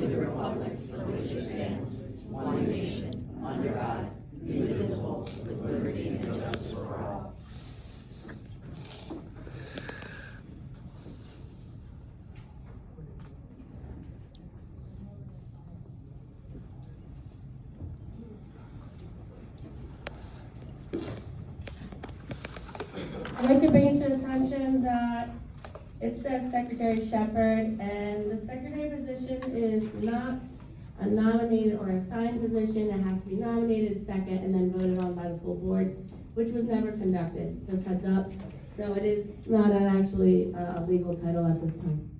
to the republic for which it stands, one nation, under God, indivisible, with liberty and justice for all. I'd like to bring it to attention that it says Secretary Shepherd, and the secretary position is not a nominated or assigned position. It has to be nominated second and then voted on by the full board, which was never conducted, just heads up. So it is not an actually legal title at this time.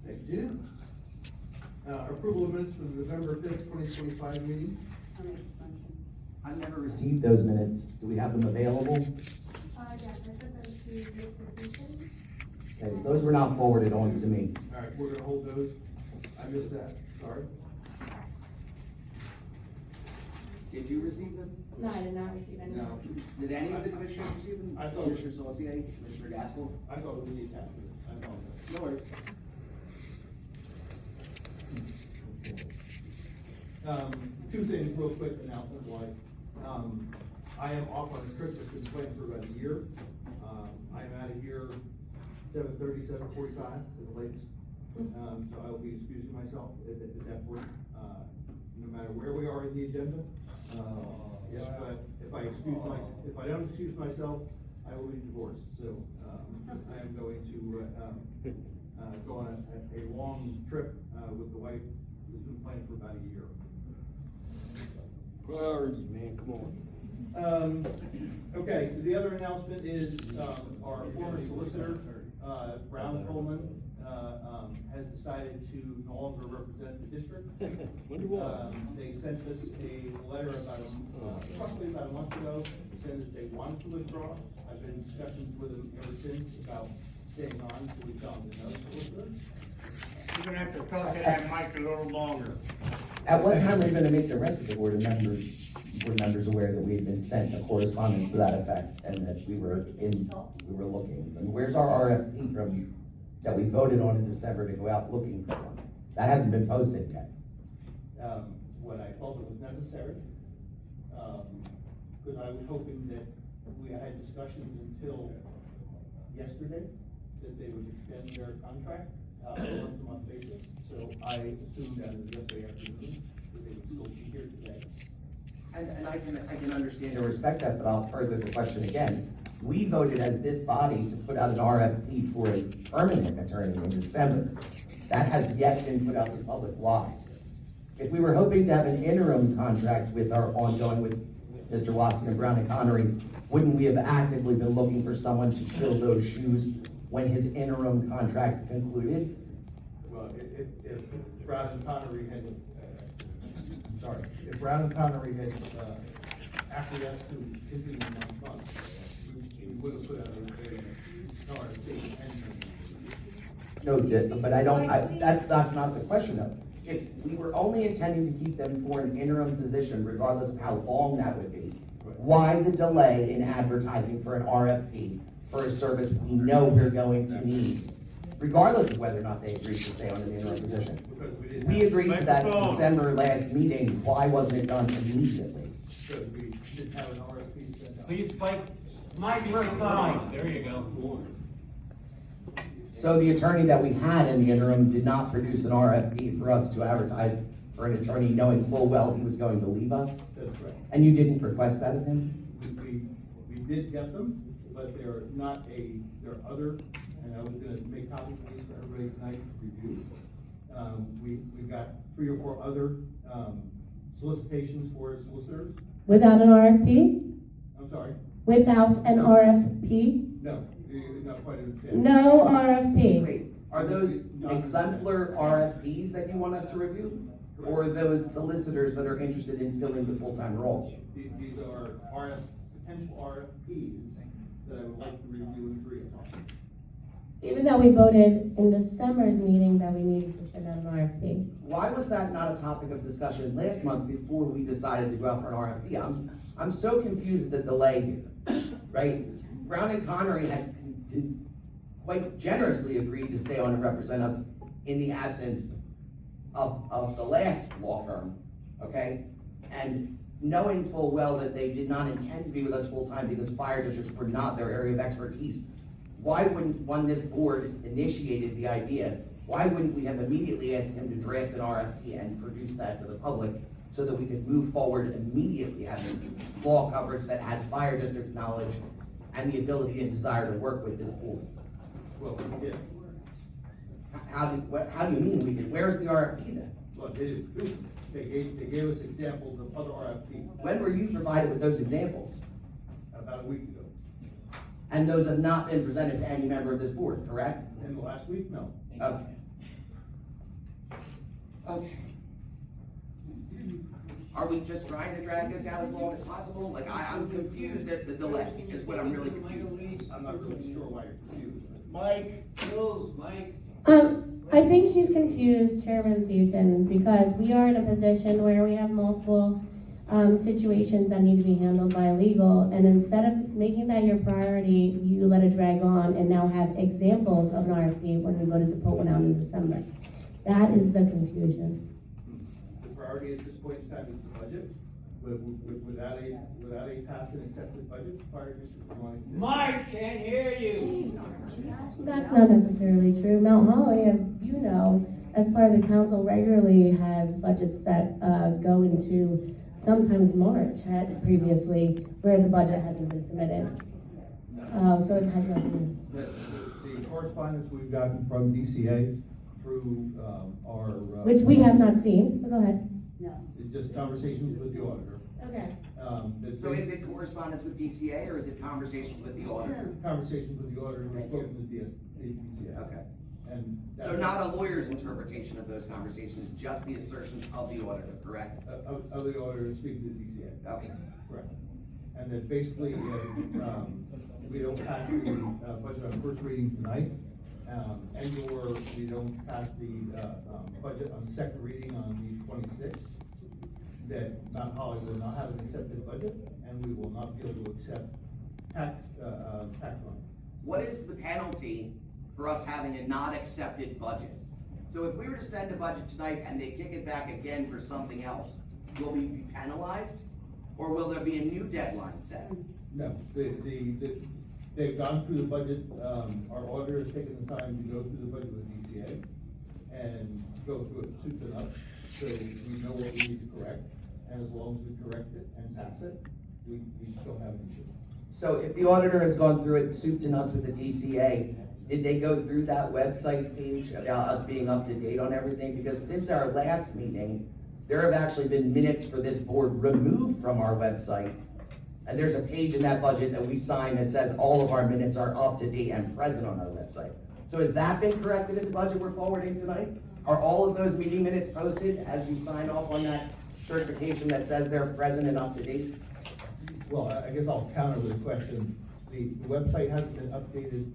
Thank you. Approval of minutes from November 5th, 2025 meeting. I've never received those minutes. Do we have them available? Yes, I sent them to Mr. Beeson. Okay, those were not forwarded on to me. All right, we're gonna hold those. I missed that, sorry. Did you receive them? No, I did not receive any. No. Did any of the commissioners receive them? I thought- Commissioner Saucier, Commissioner Gaskell? I thought it was the attachment. I apologize. No worries. Two things real quick, announcement wise. I am off on a trip that's been planned for about a year. I am out of here 7:30, 7:45 at the latest. So I will be excusing myself at that point, no matter where we are in the agenda. Yeah, but if I don't excuse myself, I will be divorced. So, I am going to, go on a long trip, with the wife who's been planned for about a year. Priorities, man, come on. Okay, the other announcement is, our former solicitor, Brown Coleman, has decided to no longer represent the district. Wonder why? They sent us a letter roughly about a month ago, saying that they wanted to withdraw. I've been in discussions with them ever since about staying on until we found another solicitor. You're gonna have to talk to that mic a little longer. At what time are you gonna make the rest of the board members aware that we had been sent a correspondence to that effect and that we were looking? And where's our RFP from, that we voted on in December to go out looking for one? That hasn't been posted yet. When I felt it was necessary, because I was hoping that we had discussions until yesterday, that they would extend their contract, on a month-to-month basis. So I assumed that as yesterday afternoon, that they would still be here today. And I can understand and respect that, but I'll further the question again. We voted as this body to put out an RFP for a permanent attorney in December. That has yet been put out to the public. Why? If we were hoping to have an interim contract with our ongoing with Mr. Watson and Brown and Connery, wouldn't we have actively been looking for someone to fill those shoes when his interim contract concluded? Well, if Brown and Connery had, if Brown and Connery had, acquiesced to continue next month, we would have put out a RFP and. No, but that's not the question though. If we were only intending to keep them for an interim position, regardless of how long that would be, why the delay in advertising for an RFP for a service we know we're going to need, regardless of whether or not they agreed to stay on an interim position? We agreed to that in December last meeting. Why wasn't it done immediately? Because we didn't have an RFP sent out. Please fight microphone. There you go. So the attorney that we had in the interim did not produce an RFP for us to advertise for an attorney knowing full well he was going to leave us? That's right. And you didn't request that of him? We did get them, but they're they're other, and I was gonna make copies of these for everybody tonight to review. We got 3 or 4 other, solicitations for solicitors. Without an RFP? I'm sorry, Without an RFP? no, you're not quite understanding. No RFP. Wait, are those exemplar RFPs that you want us to review? Or are those solicitors that are interested in filling the full-time role? These are potential RFPs that I would like to review and agree upon. Even though we voted in December's meeting that we needed to send out an RFP. Why was that not a topic of discussion last month before we decided to go out for an RFP? I'm so confused at the delay here, right? Brown and Connery had quite generously agreed to stay on and represent us in the absence of the last law firm, okay? And knowing full well that they did not intend to be with us full-time because fire districts were not their area of expertise, why wouldn't, when this board initiated the idea, why wouldn't we have immediately asked him to draft an RFP and produce that to the public so that we could move forward immediately having law coverage that has fire district knowledge and the ability and desire to work with this board? Well, we did. How do you mean we did? Where's the RFP then? Well, they didn't produce them. They gave us examples of other RFPs When were you provided with those examples? about a week ago. And those have not been presented to any member of this board, correct? In the last week, no. Okay. Okay. Are we just trying to drag this out as long as possible? Like, I'm confused at the delay, is what I'm really confused. I'm not really sure why you're confused. Mike, Jules, Mike. I think she's confused, Chairman Thiessen, because we are in a position where we have multiple, situations that need to be handled by legal, and instead of making that your priority, you let it drag on and now have examples of an RFP when we voted to put one out in December. That is the confusion. The priority at this point in time is the budget. Without a passed and accepted budget, the fire district will not exist. Mike, can't hear you. That's not necessarily true. Mount Holly, as you know, as part of the council, regularly has budgets that go into sometimes March, had previously, where the budget hasn't been submitted. So it has nothing. The correspondence we've gotten from DCA through our. Which we have not seen, but go ahead. It's just conversations with the auditor. Okay. So is it correspondence with DCA or is it conversations with the auditor? Conversations with the auditor, we're Thank you. spoken with DCA. Okay. And. So not a lawyer's interpretation of those conversations, just the assertions of the auditor, correct? Of the auditor speaking to DCA. Okay. Correct. And that basically, we don't pass the budget on first reading tonight, and/or we don't pass the budget on second reading on the 26th, that Mount Holly will not have an accepted budget, and we will not be able to accept tax money. What is the penalty for us having a not accepted budget? So if we were to send a budget tonight and they kick it back again for something else, will we be penalized? Or will there be a new deadline set? No, they've gone through the budget, our auditor has taken the time to go through the budget with DCA and go through it soup to nuts, so we know what we need to correct, and as long as we correct it and pass it, we don't have an issue. So if the auditor has gone through it soup to nuts with the DCA, did they go through that website page about us being up to date on everything? Because since our last meeting, there have actually been minutes for this board removed from our website. And there's a page in that budget that we signed that says all of our minutes are up to date and present on our website. So has that been corrected in the budget we're forwarding tonight? Are all of those meeting minutes posted as you sign off on that certification that says they're present and up to date? Well, I guess I'll counter with a question. The website hasn't been updated,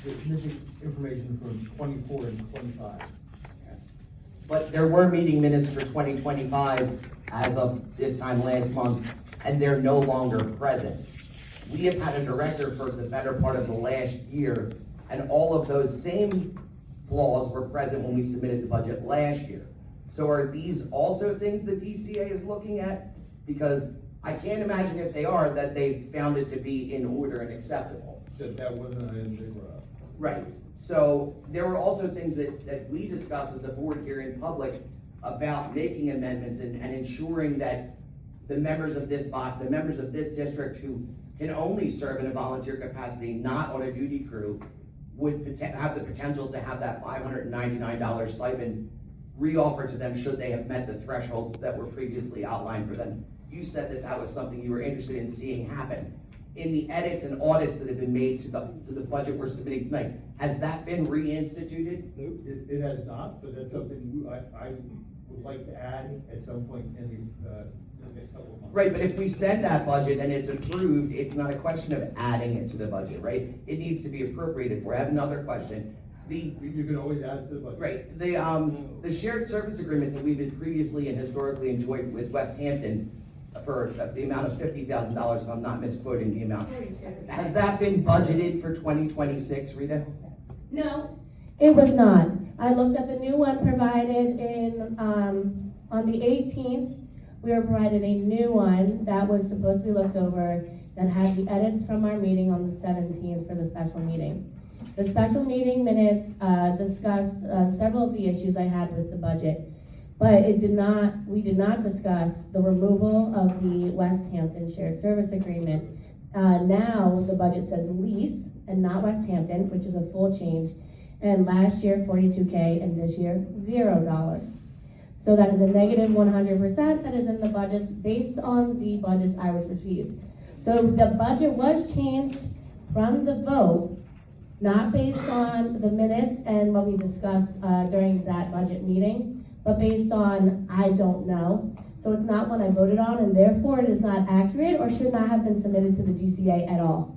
there's missing information from 24 and 25. But there were meeting minutes for 2025 as of this time last month, and they're no longer present. We have had a director for the better part of the last year, and all of those same flaws were present when we submitted the budget last year. So are these also things the DCA is looking at? Because I can't imagine if they are, that they found it to be in order and acceptable. That wasn't an issue for us. Right, so there were also things that we discussed as a board here in public about making amendments and ensuring that the members of this district who can only serve in a volunteer capacity, not on a duty crew, would have the potential to have that $599 stipend reoffered to them should they have met the thresholds that were previously outlined for them. You said that that was something you were interested in seeing happen. In the edits and audits that have been made to the budget we're submitting tonight, has that been reinstituted? It has not, but that's something I would like to add at some point in the next couple of months. Right, but if we send that budget and it's approved, it's not a question of adding it to the budget, right? It needs to be appropriated for. I have another question. You can always add it to the budget. Right, the shared service agreement that we've been previously and historically enjoyed with West Hampton for the amount of $50,000, if I'm not misquoting the amount. Has that been budgeted for 2026, Rita? No, it was not. I looked at the new one provided in, on the 18th. We were provided a new one that was supposed to be looked over, that had the edits from our meeting on the 17th for the special meeting. The special meeting minutes discussed several of the issues I had with the budget, but we did not discuss the removal of the West Hampton Shared Service Agreement. Now, the budget says lease and not West Hampton, which is a full change. And last year, 42K, and this year, $0. So that is a negative 100% that is in the budgets based on the budgets I was received. So the budget was changed from the vote, not based on the minutes and what we discussed during that budget meeting, but based on, I don't know. So it's not one I voted on, and therefore it is not accurate or should not have been submitted to the GCA at all.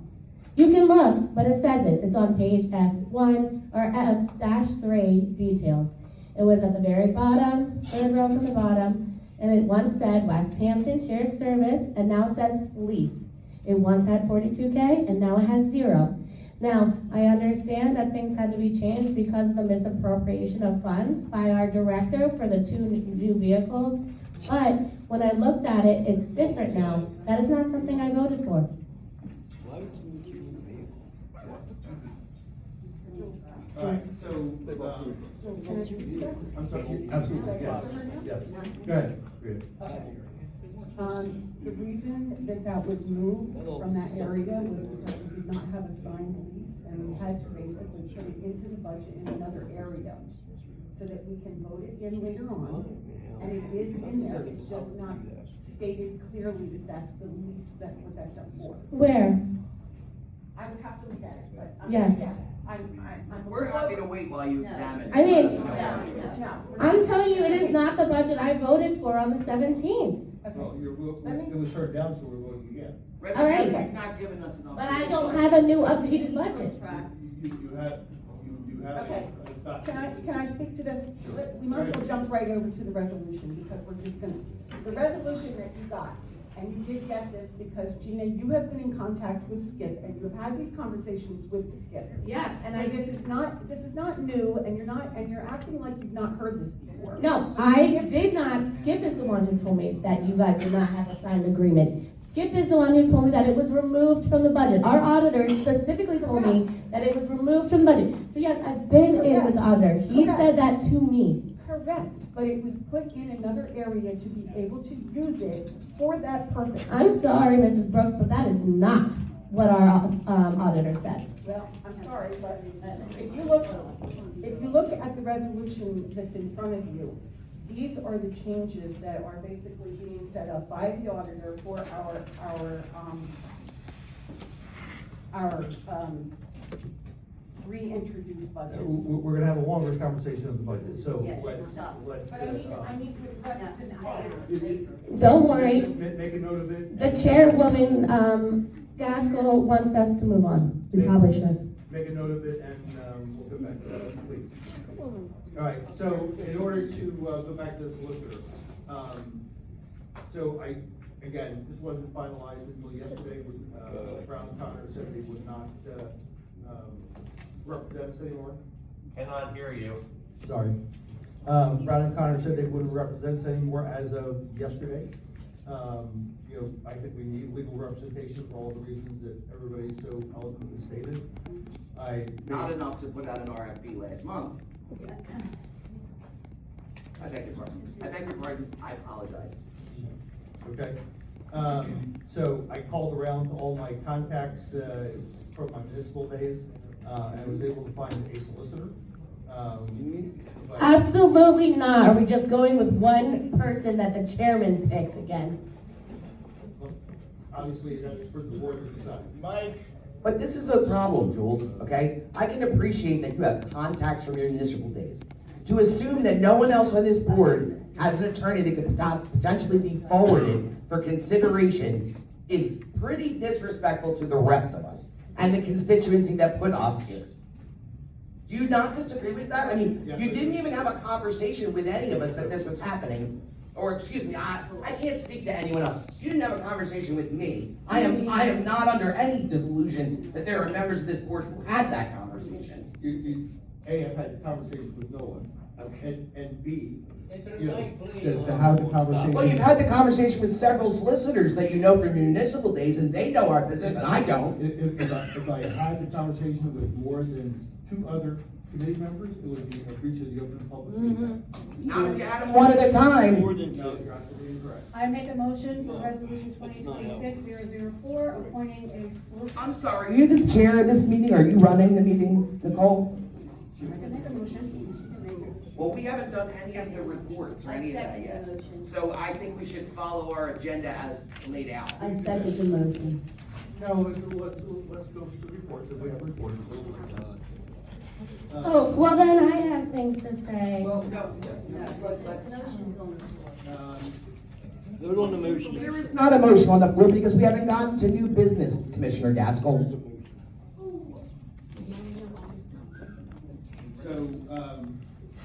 You can look, but it says it. It's on page F1 or F-3 details. It was at the very bottom, third row from the bottom, and it once said West Hampton Shared Service, and now it says lease. It once had 42K, and now it has 0. Now, I understand that things had to be changed because of the misappropriation of funds by our director for the 2 new vehicles, but when I looked at it, it's different now. That is not something I voted for. All right, so, I'm sorry, absolutely, yes, yes. Go ahead, Rita. The reason that was moved from that area was because we did not have a signed lease, and we had to basically put it into the budget in another area, so that we can vote it in later on, and it is in there, it's just not stated clearly that that's the lease that, what that's up for. Where? I would have to look at it, but. Yes. I'm. We're happy to wait while you examine it. I mean- Let us know. No. I'm telling you, it is not the budget I voted for on the 17th. Well, it was turned down, so we're voting again. All right. You've not given us enough. But I don't have a new updated budget. You have. Okay. Can I speak to this? We might as well jump right over to the resolution, because we're just gonna, the resolution that you got, and you did get this because, Gina, you have been in contact with Skip, and you have had these conversations with Skip. Yes, and So this is not new, and you're acting like you've not heard this before. No, I did not. Skip is the one who told me that you guys did not have a signed agreement. Skip is the one who told me that it was removed from the budget. Our auditor specifically told me that it was removed from the budget. So yes, I've been in with the auditor. He said that to me. Correct, but it was put in another area to be able to use it for that purpose. I'm sorry, Mrs. Brooks, but that is not what our auditor said. Well, I'm sorry, but if you look at the resolution that's in front of you, these are the changes that are basically being set up by the auditor for our reintroduced budget. We're gonna have a longer conversation of the budget, so Yes, let's. stop. But I need to address this part. Don't worry. Make a note of it. The chairwoman, Gaskell wants us to move on. We probably should. Make a note of it, and, we'll come back to that, please. All right, so in order to, go back to the solicitor, so again, this wasn't finalized until yesterday, Brown and Connor said they would not, represent us anymore. Cannot hear you. Sorry. Brown and Connor said they wouldn't represent us anymore as of yesterday. You know, I think we need legal representation for all the reasons that everybody so eloquently stated. Not enough to put out an RFP last month. I beg your pardon, I apologize. Okay, so I called around to all my contacts, from my municipal days, and I was able to find a solicitor. But- Absolutely not. Are we just going with one person that the chairman picks again? Obviously, that's for the board to decide. Mike, But this is a problem, Jules, okay? I can appreciate that you have contacts from your municipal days. To assume that no one else on this board has an attorney that could potentially be forwarded for consideration is pretty disrespectful to the rest of us and the constituency that put us here. Do you not disagree with that? I mean, Yes, you I do. didn't even have a conversation with any of us that this was happening. or excuse me, I can't speak to anyone else. You didn't have a conversation with me. I am not under any delusion that there are members of this board who had that conversation. A, I've had conversations with no one, Okay. and B, Enter you the know, mic, please. to have the conversation. Well, you've had the conversation with several solicitors that you know from municipal days, and they know our business, and I don't. If I had the conversation with more than 2 other committee members, it would be a breach of the open public meeting. Not if you had them one at a time. More than No, two. you're absolutely incorrect. I make a motion for resolution 2026-004, appointing a solicitor. I'm sorry, are you the chair of this meeting? Are you running the meeting, Nicole? I can make a motion. Well, we haven't done any of the reports or any of that yet. So I think we should follow our agenda as laid out. I second the motion. No, let's go to the reports, if we have reports. Oh, well then I have things to say. Well, no, let's. Vote on the motion. There is not a motion on the floor because we haven't gotten to new business, Commissioner Gaskell.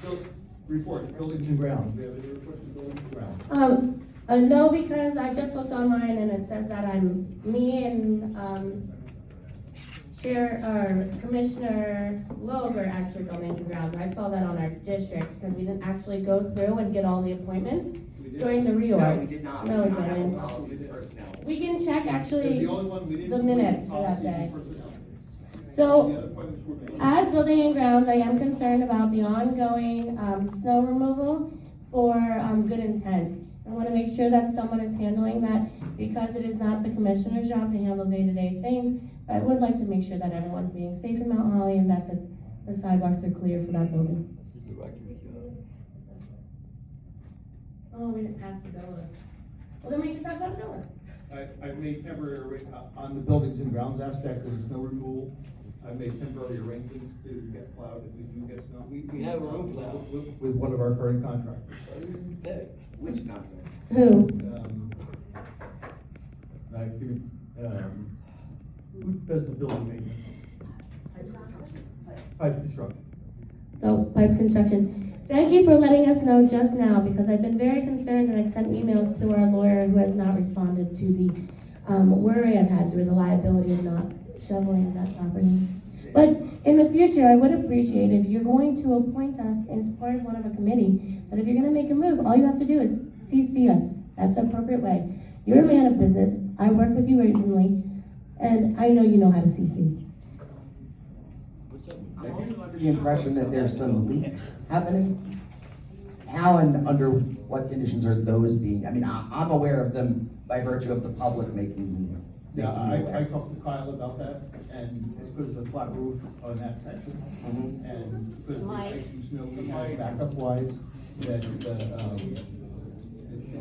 So, reports, buildings and grounds, we have any reports on buildings and grounds? No, because I just looked online and it says that me and, Commissioner Loeb are actually buildings and grounds. I saw that on our district because we didn't actually go through and get all the appointments during the reorg. No, we did not. No, we did not have a didn't. policy for personnel. We can check actually The only one we didn't. the do minutes was for that policies day. and personnel. So, The other appointments were made. as building and grounds, I am concerned about the ongoing, snow removal for, good intent. I wanna make sure that someone is handling that because it is not the commissioner's job to handle day-to-day things. But I would like to make sure that everyone's being safe in Mount Holly and that the sidewalks are clear for that building. Oh, we didn't pass the bill list. Well, then we should talk about the bill list. I've made temporary, on the buildings and grounds aspect of the snow removal, I've made temporary arrangements to get plowed if we do get snow. We have our own plow. With one of our current contractors. Which contract? Who? Who does the building maintenance? Pipe construction. So, Pipes Construction. Thank you for letting us know just now, because I've been very concerned and I've sent emails to our lawyer who has not responded to the, worry I've had through the liability of not shoveling that property. But in the future, I would appreciate if you're going to appoint us as part of one of a committee, that if you're gonna make a move, all you have to do is CC us. That's the appropriate way. You're a man of business. I worked with you recently, and I know you know how to CC. I get under the impression that there's some leaks happening. How and under what conditions are those being, I mean, I'm aware of them by virtue of the public making me Yeah, I aware. talked to Kyle about that, and it's because of the flat roof on that section. Mhm. And because of the Mike. icy snow we had backup wise, that, it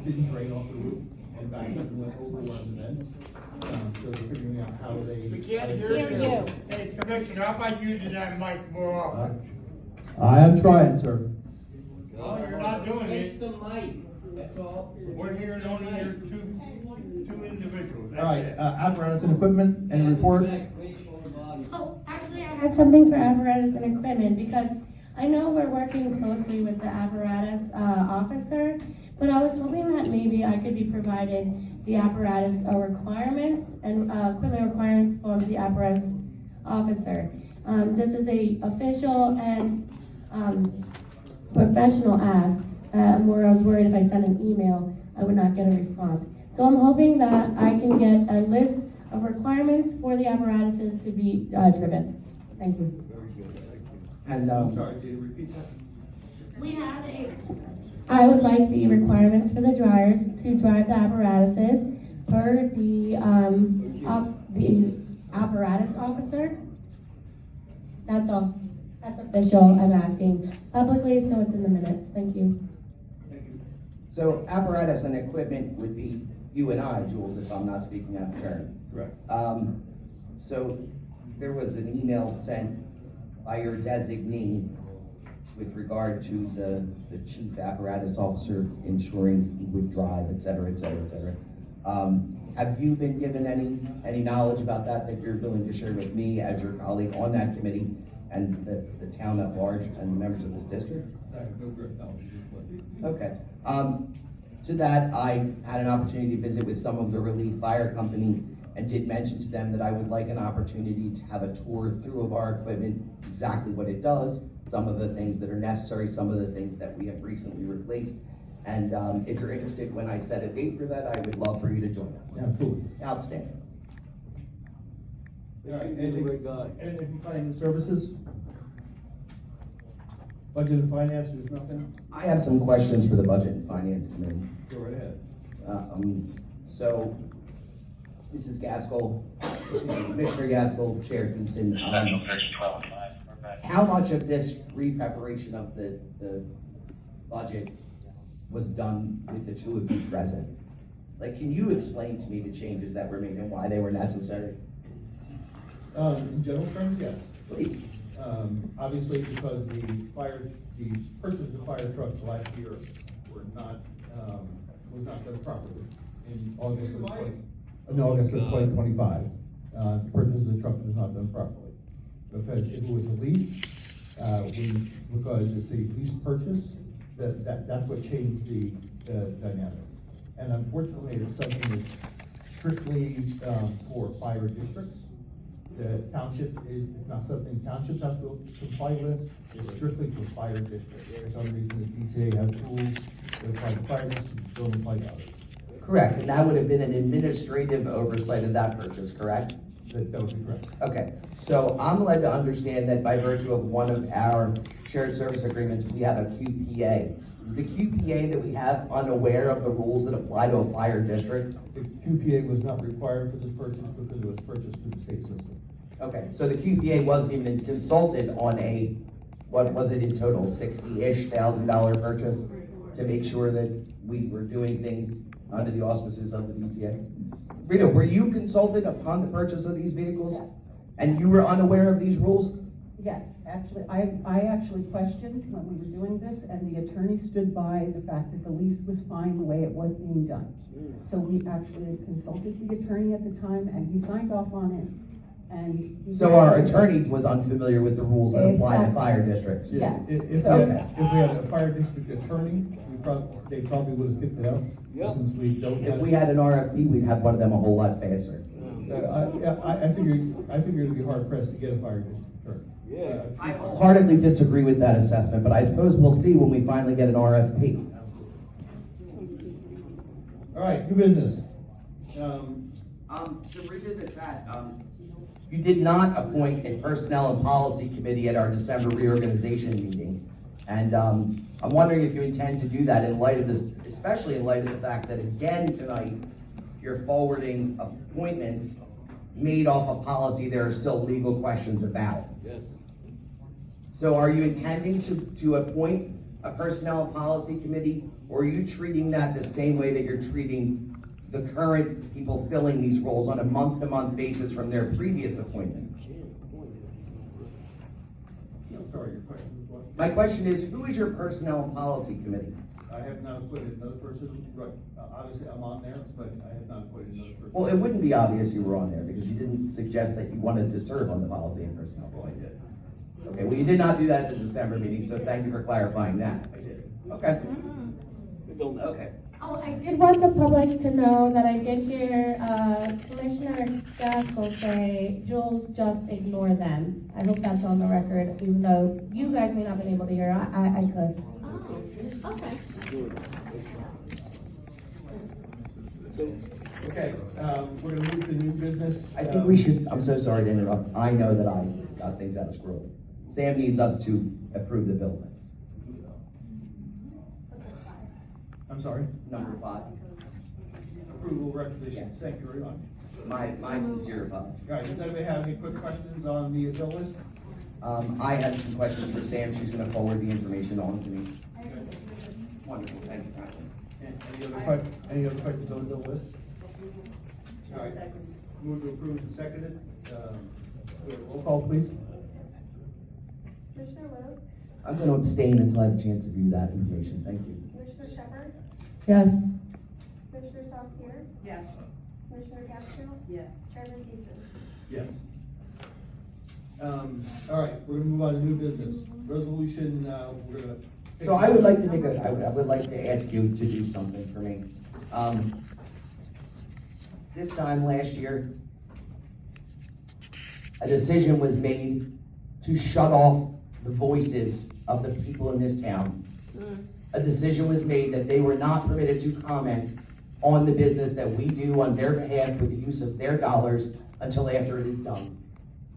didn't drain off the roof, and backed up and went over one of the vents. So they're figuring out how they. We can't hear you. Hey, Commissioner, how about using that mic more often? I am trying, sir. Well, you're not doing It's it. the mic, that's all. We're hearing only your two individuals. All right, That's it. apparatus and equipment, any report? Oh, actually, I had something for apparatus and equipment, because I know we're working closely with the apparatus, officer, but I was hoping that maybe I could be provided the apparatus, requirements and, equipment requirements from the apparatus officer. This is a official and, professional ask, where I was worried if I sent an email, I would not get a response. So I'm hoping that I can get a list of requirements for the apparatuses to be, driven. Thank you. And, I'm sorry, Jada, repeat that. We have I would like the requirements for the dryers to drive the apparatuses per the apparatus officer. That's all. That's official, I'm asking publicly, so it's in the minutes. Thank you. Thank you. so apparatus and equipment would be you and I, Jules, if I'm not speaking out of turn. Correct. So there was an email sent by your designee with regard to the chief apparatus officer ensuring he would drive, et cetera, et cetera, et cetera. Have you been given any knowledge about that you're willing to share with me as your colleague on that committee and the town at large and the members of this district? I have no direct knowledge of this one. Okay. To that, I had an opportunity to visit with some of the Relief Fire Company and did mention to them that I would like an opportunity to have a tour through of our equipment, exactly what it does, some of the things that are necessary, some of the things that we have recently replaced. And if you're interested, when I set a date for that, I would love for you to join us. Absolutely. Outstanding. All right, He's a great guy. anything from planning and services? Budget and finance, there's nothing? I have some questions for the Budget and Finance Committee. Go right ahead. So, Mrs. Gaskell, excuse me, Commissioner Gaskell, Chair Thiessen, how much of this re-preparation of the budget was done with the two of you present? Like, can you explain to me the changes that were made and why they were necessary? In general terms, yes. Please. Obviously, because the purchase of the fire trucks last year were not, was not done properly in August of 2025. The purchase of the trucks was not done properly. Because if it was a lease, because it's a lease purchase, that's what changed the dynamic. And unfortunately, it's something that's strictly, for fire districts. The township it's not something townships have to comply with, it's strictly for fire districts. For some reason, the DCA has rules that apply to fire districts, don't apply to others. Correct, and that would have been an administrative oversight of that purchase, correct? That would be correct. Okay, so I'm led to understand that by virtue of one of our shared service agreements, we have a QPA. Is the QPA that we have unaware of the rules that apply to a fire district? The QPA was not required for this purchase because it was purchased through the state system. Okay, so the QPA wasn't even consulted on a, what was it in total, $60-ish thousand purchase to make sure that we were doing things under the auspices of the DCA? Rita, were you consulted upon the purchase of these vehicles? Yes. And you were unaware of these rules? Yes, actually, I actually questioned when we were doing this, and the attorney stood by the fact that the lease was fine the way it was being done. So we actually consulted the attorney at the time, and he signed off on it. And he So our attorney was unfamiliar with the rules that apply to Exactly. fire districts? Yes. If So- we had a fire district attorney, they probably would have picked it up, Yeah. since we don't have. If we had an RFP, we'd have one of them a whole lot faster. I figure it'd be hard pressed to get a fire district attorney. Yeah. I wholeheartedly disagree with that assessment, but I suppose we'll see when we finally get an RFP. All right, new business. To revisit that, you did not appoint a Personnel and Policy Committee at our December reorganization meeting. And I'm wondering if you intend to do that in light of this, especially in light of the fact that again tonight, you're forwarding appointments made off a policy there are still legal questions about. Yes. So are you intending to appoint a Personnel and Policy Committee, or are you treating that the same way that you're treating the current people filling these roles on a month-to-month basis from their previous appointments? I'm sorry, your question was what? My question is, who is your Personnel and Policy Committee? I have not put in another person, right, obviously I'm on there, but I have not put in another person. Well, it wouldn't be obvious you were on there, because you didn't suggest that you wanted to serve on the Policy and Personnel Well, I Committee. did. Okay, well, you did not do that at the December meeting, so thank you for clarifying that. I did. Okay, We don't know. okay. Oh, I did want the public to know that I did hear, Commissioner Gaskell say, Jules, just ignore them. I hope that's on the record, even though you guys may not have been able to hear, I could. Oh, okay. Good. Okay, we're gonna move to new business. I think we should, I'm so sorry to interrupt, I know that I got things out of screw. Sam needs us to approve the bill list. I'm sorry, Number 5, approval recognition, thank you very much. my sincere apology. All right, does anybody have any quick questions on the bill list? I had some questions for Sam, she's gonna forward the information on to me. Wonderful, thank you, Franklin. Any other questions on the bill list? All right, move to approve and seconded, roll call please. Commissioner Wu, I'm gonna abstain until I have a chance to view that information, thank you. Commissioner Shepherd, Yes. Commissioner Saucier, Yes. Commissioner Gaskell, Yes. Chairman Thiessen. Yes. All right, we're gonna move on to new business. Resolution, we're gonna So I would like to make a, I would like to ask you to do something for me. This time last year, a decision was made to shut off the voices of the people in this town. A decision was made that they were not permitted to comment on the business that we do on their behalf with the use of their dollars until after it is done.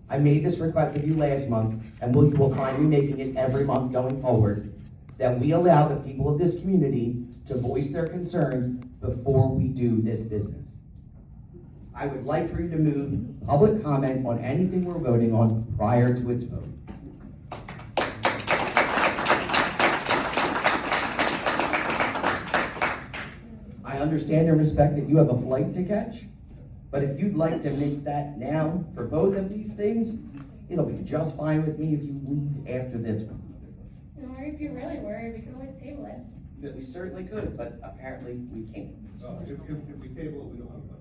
I made this request of you last month, and you will find me making it every month going forward, that we allow the people of this community to voice their concerns before we do this business. I would like for you to move public comment on anything we're voting on prior to its vote. I understand and respect that you have a flight to catch, but if you'd like to make that now for both of these things, it'll be just fine with me if you leave after this one. Or if you're really worried, we can always table it. We certainly could, but apparently we can't. If we table it, we don't have to.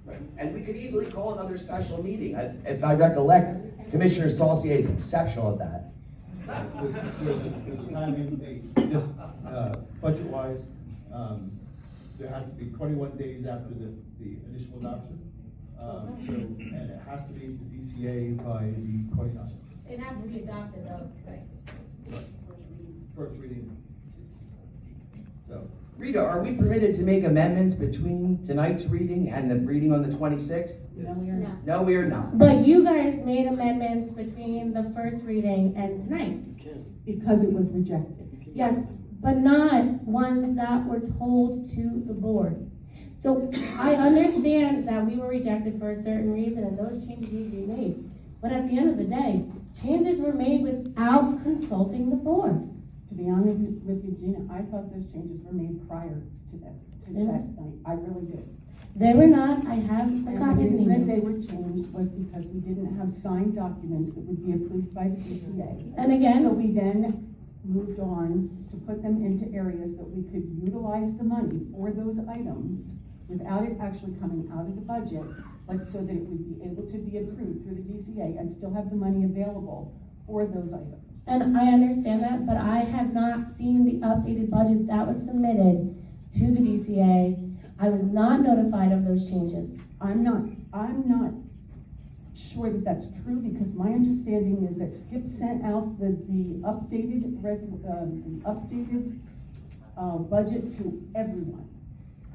Right. And we could easily call another special meeting. If I recollect, Commissioner Saucier is exceptional at that. There's a timing, just, budget-wise, there has to be 21 days after the initial adoption. And it has to be the DCA by the 29th. It has to be adopted though, right? First reading. So, Rita, are we permitted to make amendments between tonight's reading and the reading on the 26th? No, we are not. No, we are not. But you guys made amendments between the first reading and tonight. Because it was rejected. Yes, but not ones that were told to the board. So I understand that we were rejected for a certain reason and those changes need to be made. But at the end of the day, changes were made without consulting the board. To be honest with you, Gina, I thought those changes were made prior to that night. I really did. They were not, I have the And the copies in reason that email. they were changed was because we didn't have signed documents that would be approved by the DCA. And again, So we then moved on to put them into areas that we could utilize the money for those items without it actually coming out of the budget, but so that it would be able to be approved through the DCA and still have the money available for those items. and I understand that, but I have not seen the updated budget that was submitted to the DCA. I was not notified of those changes. I'm not sure that that's true, because my understanding is that Skip sent out the updated budget to everyone.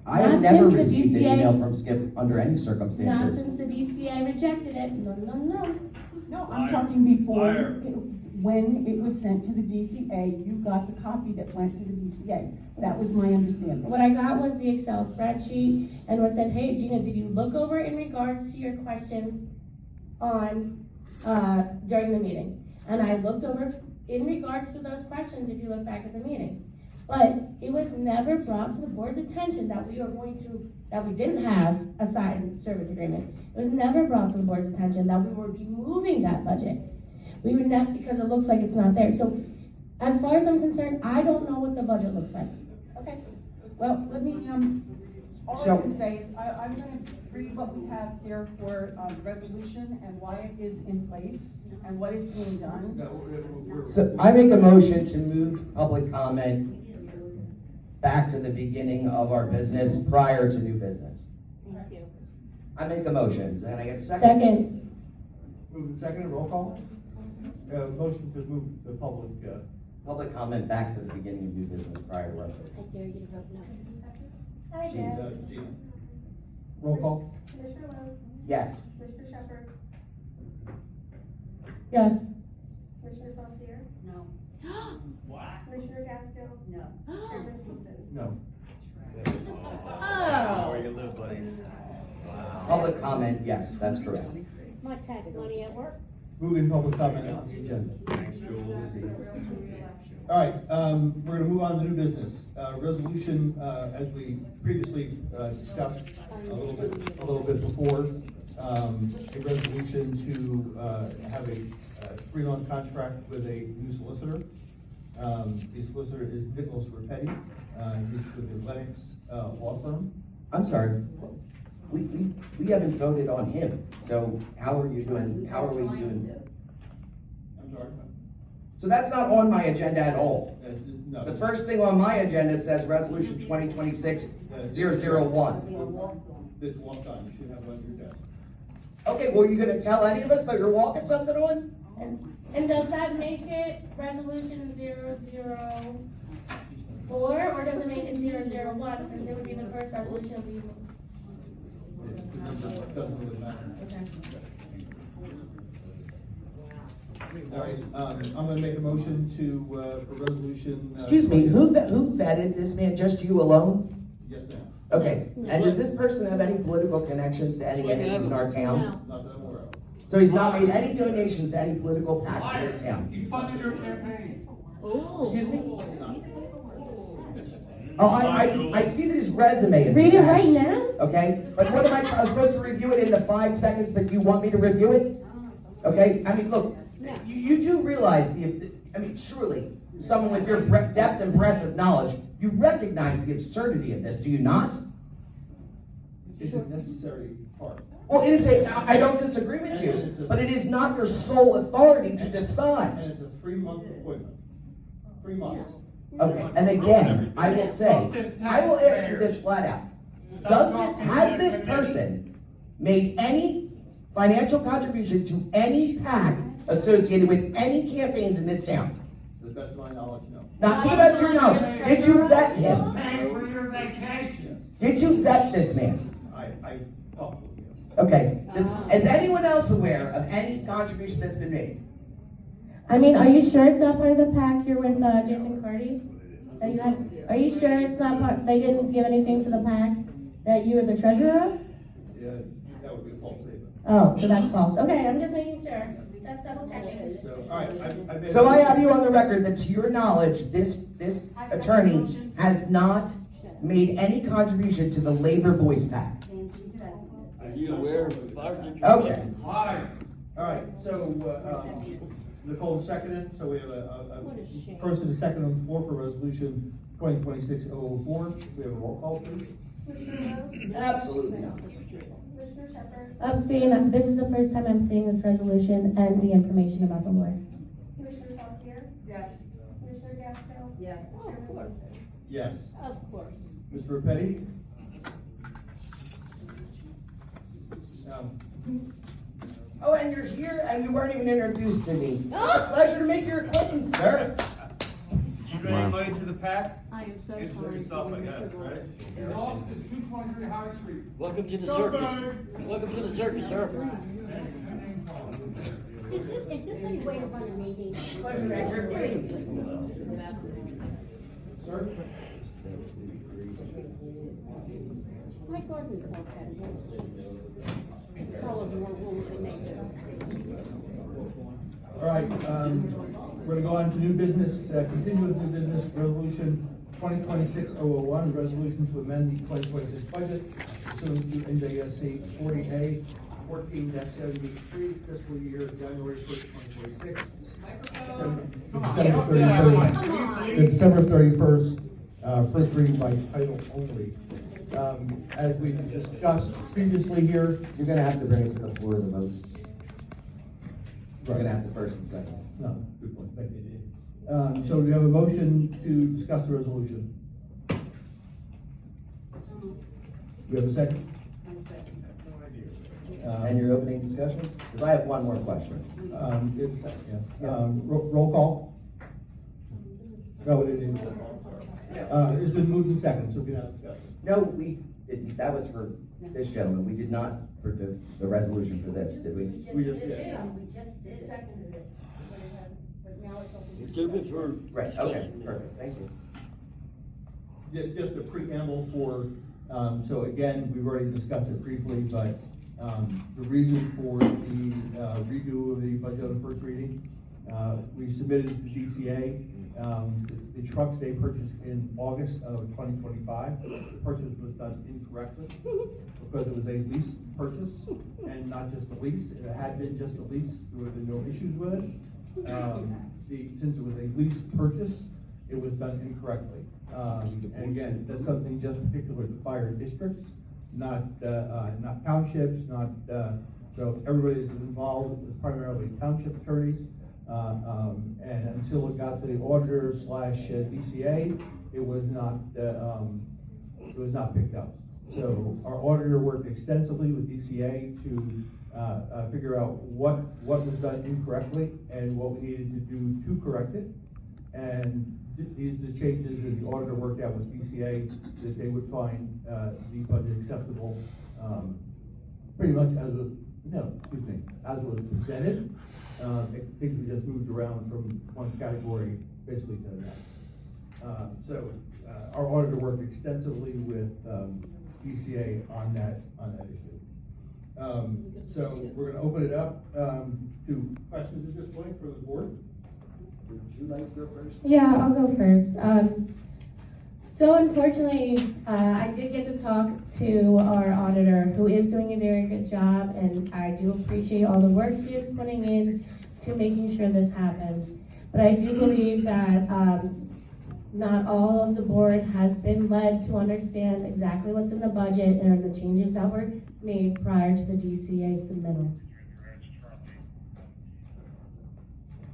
I have Not never since the received an DCA email from Skip under any Not circumstances. since the DCA rejected it, no. No, I'm talking before, Liar. when it was sent to the DCA, you got the copy that went to the DCA. That was my understanding. What I got was the Excel spreadsheet and was said, hey, Gina, did you look over in regards to your questions on, during the meeting? And I looked over in regards to those questions, if you look back at the meeting. But it was never brought to the board's attention that we didn't have a signed service agreement. It was never brought to the board's attention that we were removing that budget. We would not, because it looks like it's not there. So as far as I'm concerned, I don't know what the budget looks like. Okay, well, let me, all I So- can say is, I'm gonna read what we have here for, the resolution and why it is in place and what is being done. no, we're. So I make a motion to move public comment back to the beginning of our business prior to new business. Thank you. I make a motion. Can I get a second? Second, Move the second, roll call. Motion to move the public, Public comment back to the beginning of new business prior to our vote. Gina. Roll call. Commissioner Lowe, Yes. Commissioner Shepherd, yes. Commissioner Saucier, No. Commissioner Gaskell, No. Chairman Peterson. No. Oh. Where you live, buddy? Public comment, yes, that's correct. My tax money at work. Moving public comment on the agenda. All right, we're gonna move on to new business. Resolution, as we previously, discussed a little bit before, a resolution to, have a 3-month contract with a new solicitor. The solicitor is Nicholas Rapetti, he's with the Lennox, law firm. I'm sorry. We haven't voted on him, so how are we doing? I'm sorry. So that's not on my agenda at all. No. The first thing on my agenda says resolution 2026-001. It's one time, you should have one on your desk. Okay, well, you gonna tell any of us that you're walking something on? And does that make it resolution 004, or does it make it 001, since it would be the first resolution we? The number doesn't really matter. Okay. All right, I'm gonna make a motion to, for resolution. Excuse me, who vetted this man, just you alone? Yes, ma'am. Okay, and does this person have any political connections to any entities in our town? No. Not that I'm aware of. So he's not made any donations to any political PACs in this town? You funded your campaign. Ooh. Excuse me? Oh, I see that his resume is Read it attached. right now? Okay, but what am I supposed to review it in the 5 seconds that you want me to review it? Okay, I mean, look, you do realize surely, someone with your depth and breadth of knowledge, you recognize the absurdity of this, do you not? It's a necessary part. Well, it is I don't disagree with you, but it is not your sole authority to decide. And it's a 3-month appointment. 3 months. Okay, and again, I will say, I will ask you this flat out. Has this person made any financial contribution to any PAC associated with any campaigns in this town? To the best of my knowledge, no. Not to the best of your knowledge. Did you vet him? Paying for your vacation. Did you vet this man? I talked with you. Okay, is anyone else aware of any contribution that's been made? I mean, are you sure it's not part of the pack you're with Jason Cardy? That you had, are you sure it's not part, they didn't give anything to the pack that you were the treasurer of? Yeah, that would be a false statement. Oh, so that's false. Okay, I'm just making sure. That's double checking. So, all right, I made. So I have you on the record that to your knowledge, this attorney has not made any contribution to the Labor Voice PAC. Are you aware of Okay. Why? All right, so, Nicole seconded, so we have a person second on the floor for resolution 2026-004. We have a roll call, please. Absolutely not. I'm seeing, this is the first time I'm seeing this resolution and the information about the lawyer. Commissioner Salcier? Yes. Commissioner Gaston? Yes. Chairman Whitson? Yes. Of course. Mr. Repetti? Oh, and you're here and you weren't even introduced to me. It's a pleasure to make your acquaintance, sir. Did you donate money to the PAC? I am so It's for sorry. yourself, I guess, right? His office is 223 High Street. Welcome to the Go, circus. Bird. Welcome to the circus, sir. Is this any way to run a meeting? Pleasure to make your acquaintance. Sir? My garden club had one. Fellows more rules than they do. All right, we're gonna go on to new business, continue with new business, resolution 2026-001, resolution to amend the 2026 budget pursuant to NJSA 40A 14-73, fiscal year January 1st, 2026. December 31st, first reading by title only. As we discussed previously here. You're gonna have to bring it to the floor of the vote. We're gonna have to first and second. No, good point, thank you. So we have a motion to discuss the resolution. We have a second? And your opening discussion? Because I have one more question. It's, yeah. Roll call? No, it is. It's been moved and second, so we have discussion. No, that was for this gentleman. We did not for the resolution for this, did we? We just did. We just did. Seconded it, but it has, but now it's open. It's open for Right, okay, discussion. perfect, thank you. Just a preamble for, so again, we've already discussed it briefly, but the reason for the redo of the budget on the first reading, we submitted to the DCA. The trucks they purchased in August of 2025, the purchase was done incorrectly because it was a lease purchase and not just a lease. If it had been just a lease, there would have been no issues with it. Since it was a lease purchase, it was done incorrectly. And again, that's something just particular to fire districts, not townships, so everybody that's involved is primarily township attorneys. And until it got to the auditor slash DCA, it was not picked up. So our auditor worked extensively with DCA to figure out what was done incorrectly and what we needed to do to correct it. And these are the changes that the auditor worked out with DCA, that they would find the budget acceptable, pretty much as was presented. Things were just moved around from one category basically to the next. So our auditor worked extensively with DCA on that issue. So we're gonna open it up to questions at this point for the board. Would you like to go first? Yeah, I'll go first. So unfortunately, I did get to talk to our auditor, who is doing a very good job, and I do appreciate all the work he is putting in to making sure this happens. But I do believe that not all of the board has been led to understand exactly what's in the budget and the changes that were made prior to the DCA submittal.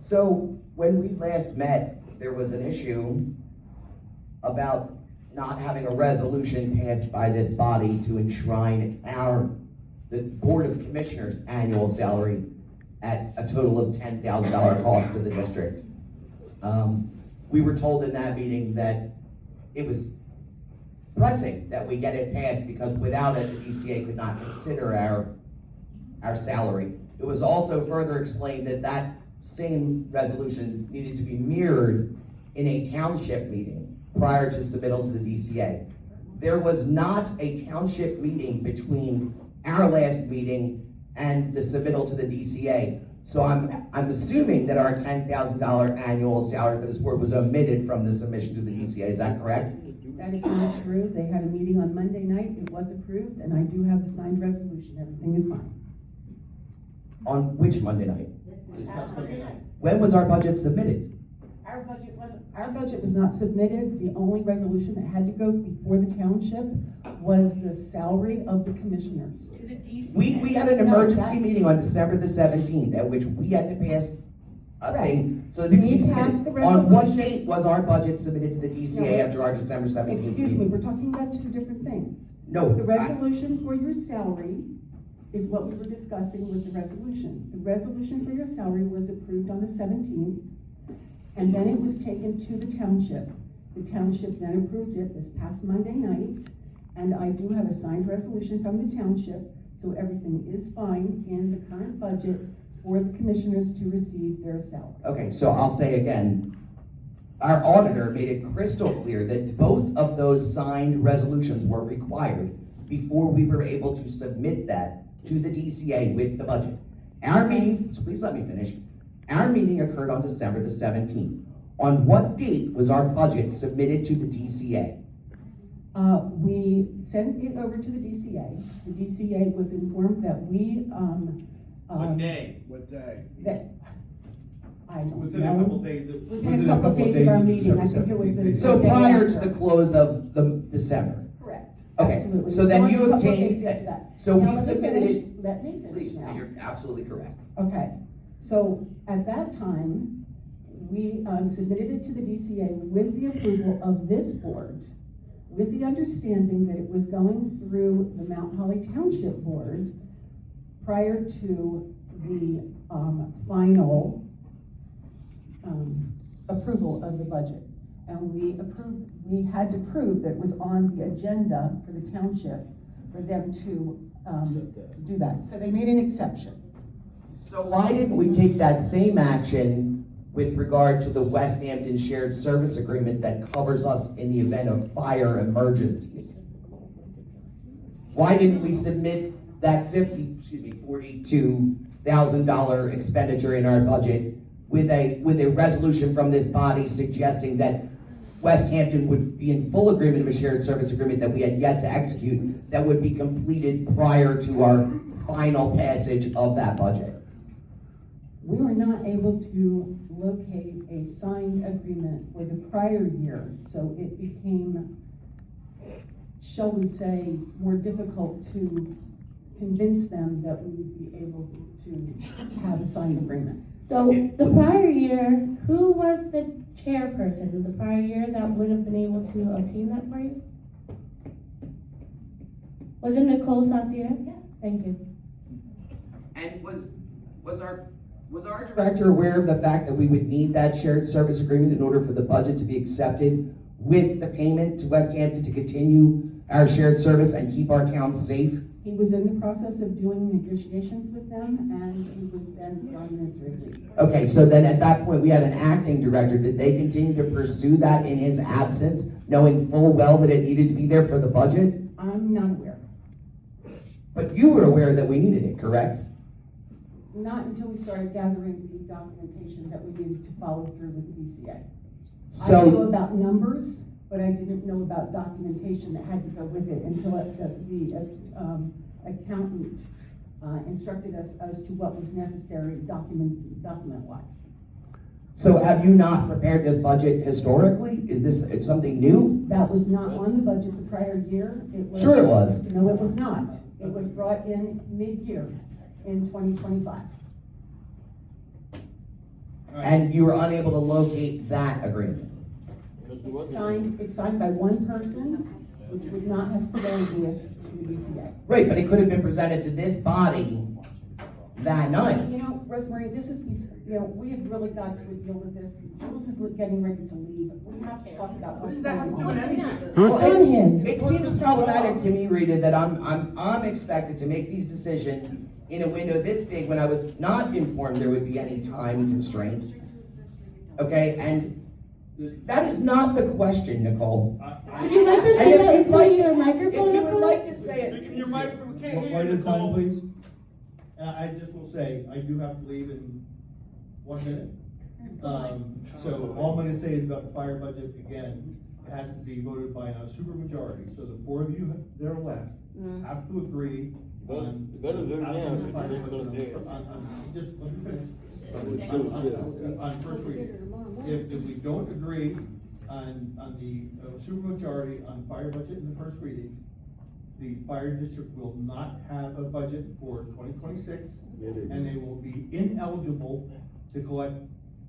So when we last met, there was an issue about not having a resolution passed by this body to enshrine the Board of Commissioners' annual salary at a total of $10,000 cost to the district. We were told in that meeting that it was pressing that we get it passed, because without it, the DCA could not consider our salary. It was also further explained that that same resolution needed to be mirrored in a township meeting prior to submittal to the DCA. There was not a township meeting between our last meeting and the submittal to the DCA. So I'm assuming that our $10,000 annual salary for this board was omitted from the submission to the DCA, is that correct? That is not true. They had a meeting on Monday night, it was approved, and I do have a signed resolution, everything is fine. On which Monday night? Past Monday night. When was our budget submitted? Our budget was not submitted. The only resolution that had to go before the township was the salary of the commissioners. To the DCA. We had an emergency meeting on December the 17th, at which we had to pass a thing, so that it could be We passed submitted. the On what resolution. date was our budget submitted to the DCA No. after our December 17th meeting? Excuse me, we're talking about two different things. No. The resolution for your salary is what we were discussing with the resolution. The resolution for your salary was approved on the 17th, and then it was taken to the township. The township then approved it this past Monday night, and I do have a signed resolution from the township, so everything is fine in the current budget for the commissioners to receive their salary. Okay, so I'll say again, our auditor made it crystal clear that both of those signed resolutions were required before we were able to submit that to the DCA with the budget. Our meeting, so please let me finish. Our meeting occurred on December the 17th. On what date was our budget submitted to the DCA? We sent it over to the DCA. The DCA was informed that we, What day? What day? that, I don't know. Within a couple days of. Within a couple days of our meeting, I think it was the. So day prior to after. the close of the December? Correct. Okay, Absolutely. so then Only you a couple obtained days after that. so we Now, let me submitted finish. it- Let me finish Please, now. you're absolutely correct. Okay, so at that time, we submitted it to the DCA with the approval of this board, with the understanding that it was going through the Mount Holly Township Board prior to the final approval of the budget. And we had to prove that it was on the agenda for the township for them to do that. So they made an exception. So why didn't we take that same action with regard to the West Hampton Shared Service Agreement that covers us in the event of fire emergencies? Why didn't we submit that $42,000 expenditure in our budget with a resolution from this body suggesting that West Hampton would be in full agreement of a shared service agreement that we had yet to execute, that would be completed prior to our final passage of that budget? We were not able to locate a signed agreement for the prior year, so it became, shall we say, more difficult to convince them that we would be able to have a signed agreement. So the prior year, who was the chairperson the prior year that would have been able to obtain that for you? Was it Nicole Saucier? Yes. Thank you. And was our director aware of the fact that we would need that shared service agreement in order for the budget to be accepted with the payment to West Hampton to continue our shared service and keep our town safe? He was in the process of doing negotiations with them, and he was then on administrative leave. Okay, so then at that point, we had an acting director. Did they continue to pursue that in his absence, knowing full well that it needed to be there for the budget? I'm not aware. But you were aware that we needed it, correct? Not until we started gathering the documentation that we needed to follow through with the DCA. I So- knew about numbers, but I didn't know about documentation that had to go with it until the accountant instructed us as to what was necessary document-wise. So have you not prepared this budget historically? Is this, it's something new? That was not on the budget the prior year. It was. Sure it was. No, it was not. It was brought in mid-year in 2025. And you were unable to locate that agreement? It's signed by one person, which would not have flowed with the DCA. Right, but it could have been presented to this body that night. You know, Rosemary, this is, we have really got to deal with this. Jules is getting ready to leave. We have to talk about what's going on. Well, on him. It seems problematic to me, Rita, that I'm expected to make these decisions in a window this big when I was not informed there would be any time constraints. Okay, and that is not the question, Nicole. Would you like to And say if that you'd into like- your microphone, If you would Nicole? like to say it. Your microphone, can't One hear at you, a time, Nicole. please. I just will say, I do have to leave in 1 minute. So all I'm gonna say is about the fire budget, again, it has to be voted by a supermajority. So the 4 of you that are left have to agree on. You better do it now, passing the fire because it's gonna budget do it. just, let me finish. On first reading. If we don't agree on the supermajority on fire budget in the first reading, the fire district will not have a budget for 2026, and they will be ineligible to collect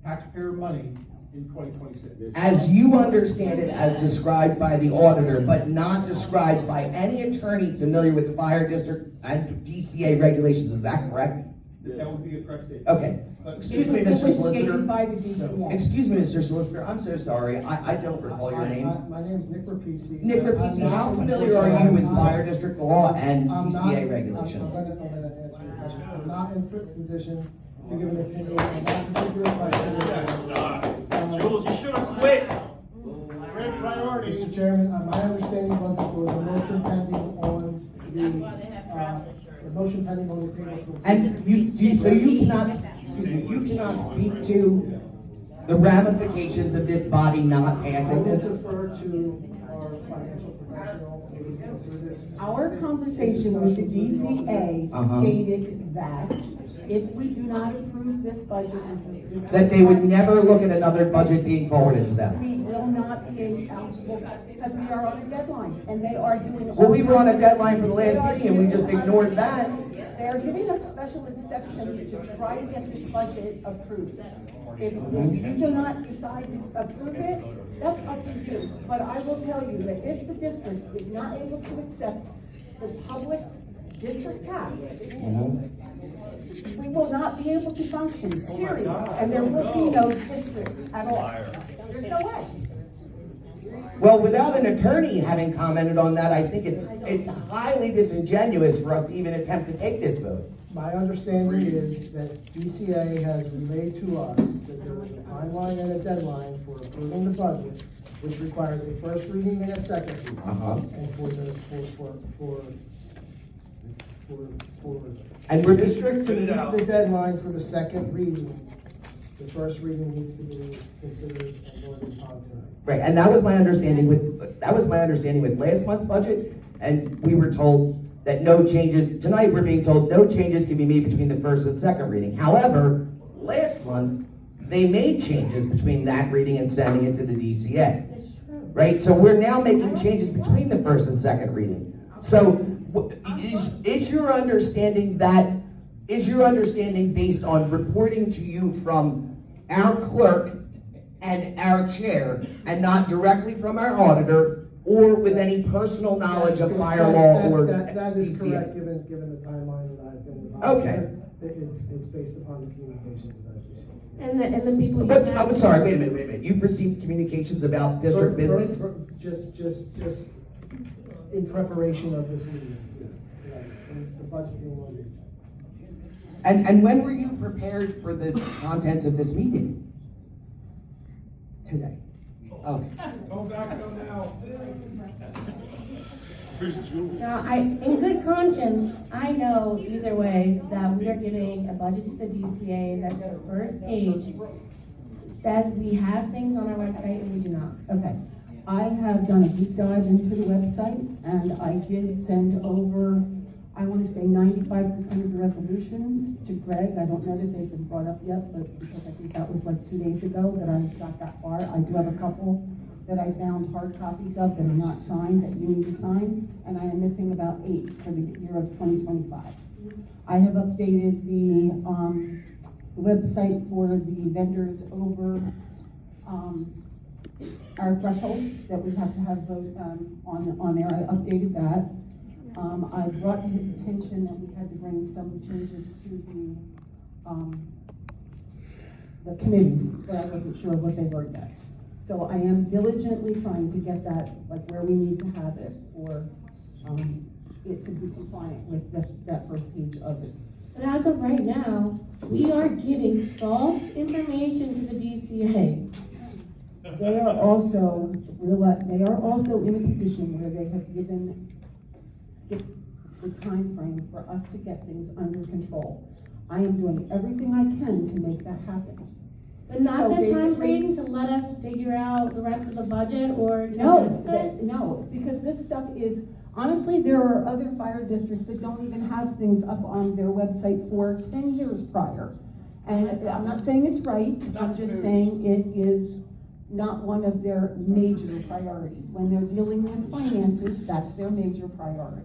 taxpayer money in 2026. As you understand it, as described by the auditor, but not described by any attorney familiar with fire district and DCA regulations, is that correct? That would be a correct statement. Okay, excuse me, It Mr. was Solicitor. stated by the DCA. Excuse me, Mr. Solicitor, I'm so sorry, I don't recall your name. My name's Nick Rapisi. Nick Rapisi, how familiar are you with fire district law and DCA regulations? I'm gonna answer your question. I'm not in position to give an opinion on that particular question. Jules, you should have quit. Great Mr. priorities. Chairman, my understanding was that there was a motion pending on the motion pending on the table. And so you cannot, excuse me, you cannot speak to the ramifications of this body not I passing will this? defer to our financial professional to go through this. Our conversation with the DCA stated that if we do not approve this budget, That they would never look at another budget being forwarded to them? we will not be eligible, because we are on a deadline, and they are doing. Well, we were on a deadline for the last meeting and we just ignored that. They are giving us special exceptions to try to get this budget approved. If you do not decide to approve it, that's up to you. But I will tell you that if the district is not able to accept the public district tax, we will not be able to function, period. And there will be no district at all. There's no way. Well, without an attorney having commented on that, I think it's highly disingenuous for us to even attempt to take this vote. My understanding is that DCA has relayed to us that there is a timeline and a deadline for approving the budget, which requires a first reading and a second reading. And for And the we're district to meet the deadline for the second reading, the first reading needs to be considered and voted upon tonight. Right, and that was my understanding with last month's budget, and we were told that no changes, tonight we're being told no changes can be made between the first and second reading. However, last month, they made changes between that reading and sending it to the DCA. Right, so we're now making changes between the first and second reading. So, is your understanding that is your understanding based on reporting to you from our clerk and our chair, and not directly from our auditor, or with any personal knowledge of fire law or That is DCA? correct, given the timeline that I've been involved. Okay. It's based upon the communications that I've received. And the people you But, have. I'm sorry, wait a minute. You've received communications about district business? Just in preparation of this meeting, yeah, and the budget being on the agenda. And when were you prepared for the contents of this meeting? Today. Okay. Go back, go now. Now, in good conscience, I know either way that we are getting a budget to the DCA, that the first page says we have things on our website and we do not. Okay, I have done a deep dive into the website, and I did send over, I want to say 95% of the resolutions to Greg. I don't know that they've been brought up yet, but because I think that was like 2 days ago that I got that far. I do have a couple that I found hard copies of that are not signed, that you need to sign, and I am missing about 8 for the year of 2025. I have updated the website for the vendors over our threshold that we have to have vote on there. I updated that. I brought to his attention that we had to bring some changes to the committees, but I wasn't sure what they were yet. So I am diligently trying to get that, like where we need to have it for it to be compliant with that first page of it. But as of right now, we are giving false information to the DCA. They are also in a position where they have given the time frame for us to get things under control. I am doing everything I can to make that happen. But not So the time basically- frame to let us figure out the rest of the budget or to No, because this stuff is, honestly, there are other fire districts that don't even have things up on their website for 10 years prior. And I'm not saying it's right, I'm just saying it is not one of their major priorities. When they're dealing with finances, that's their major priority.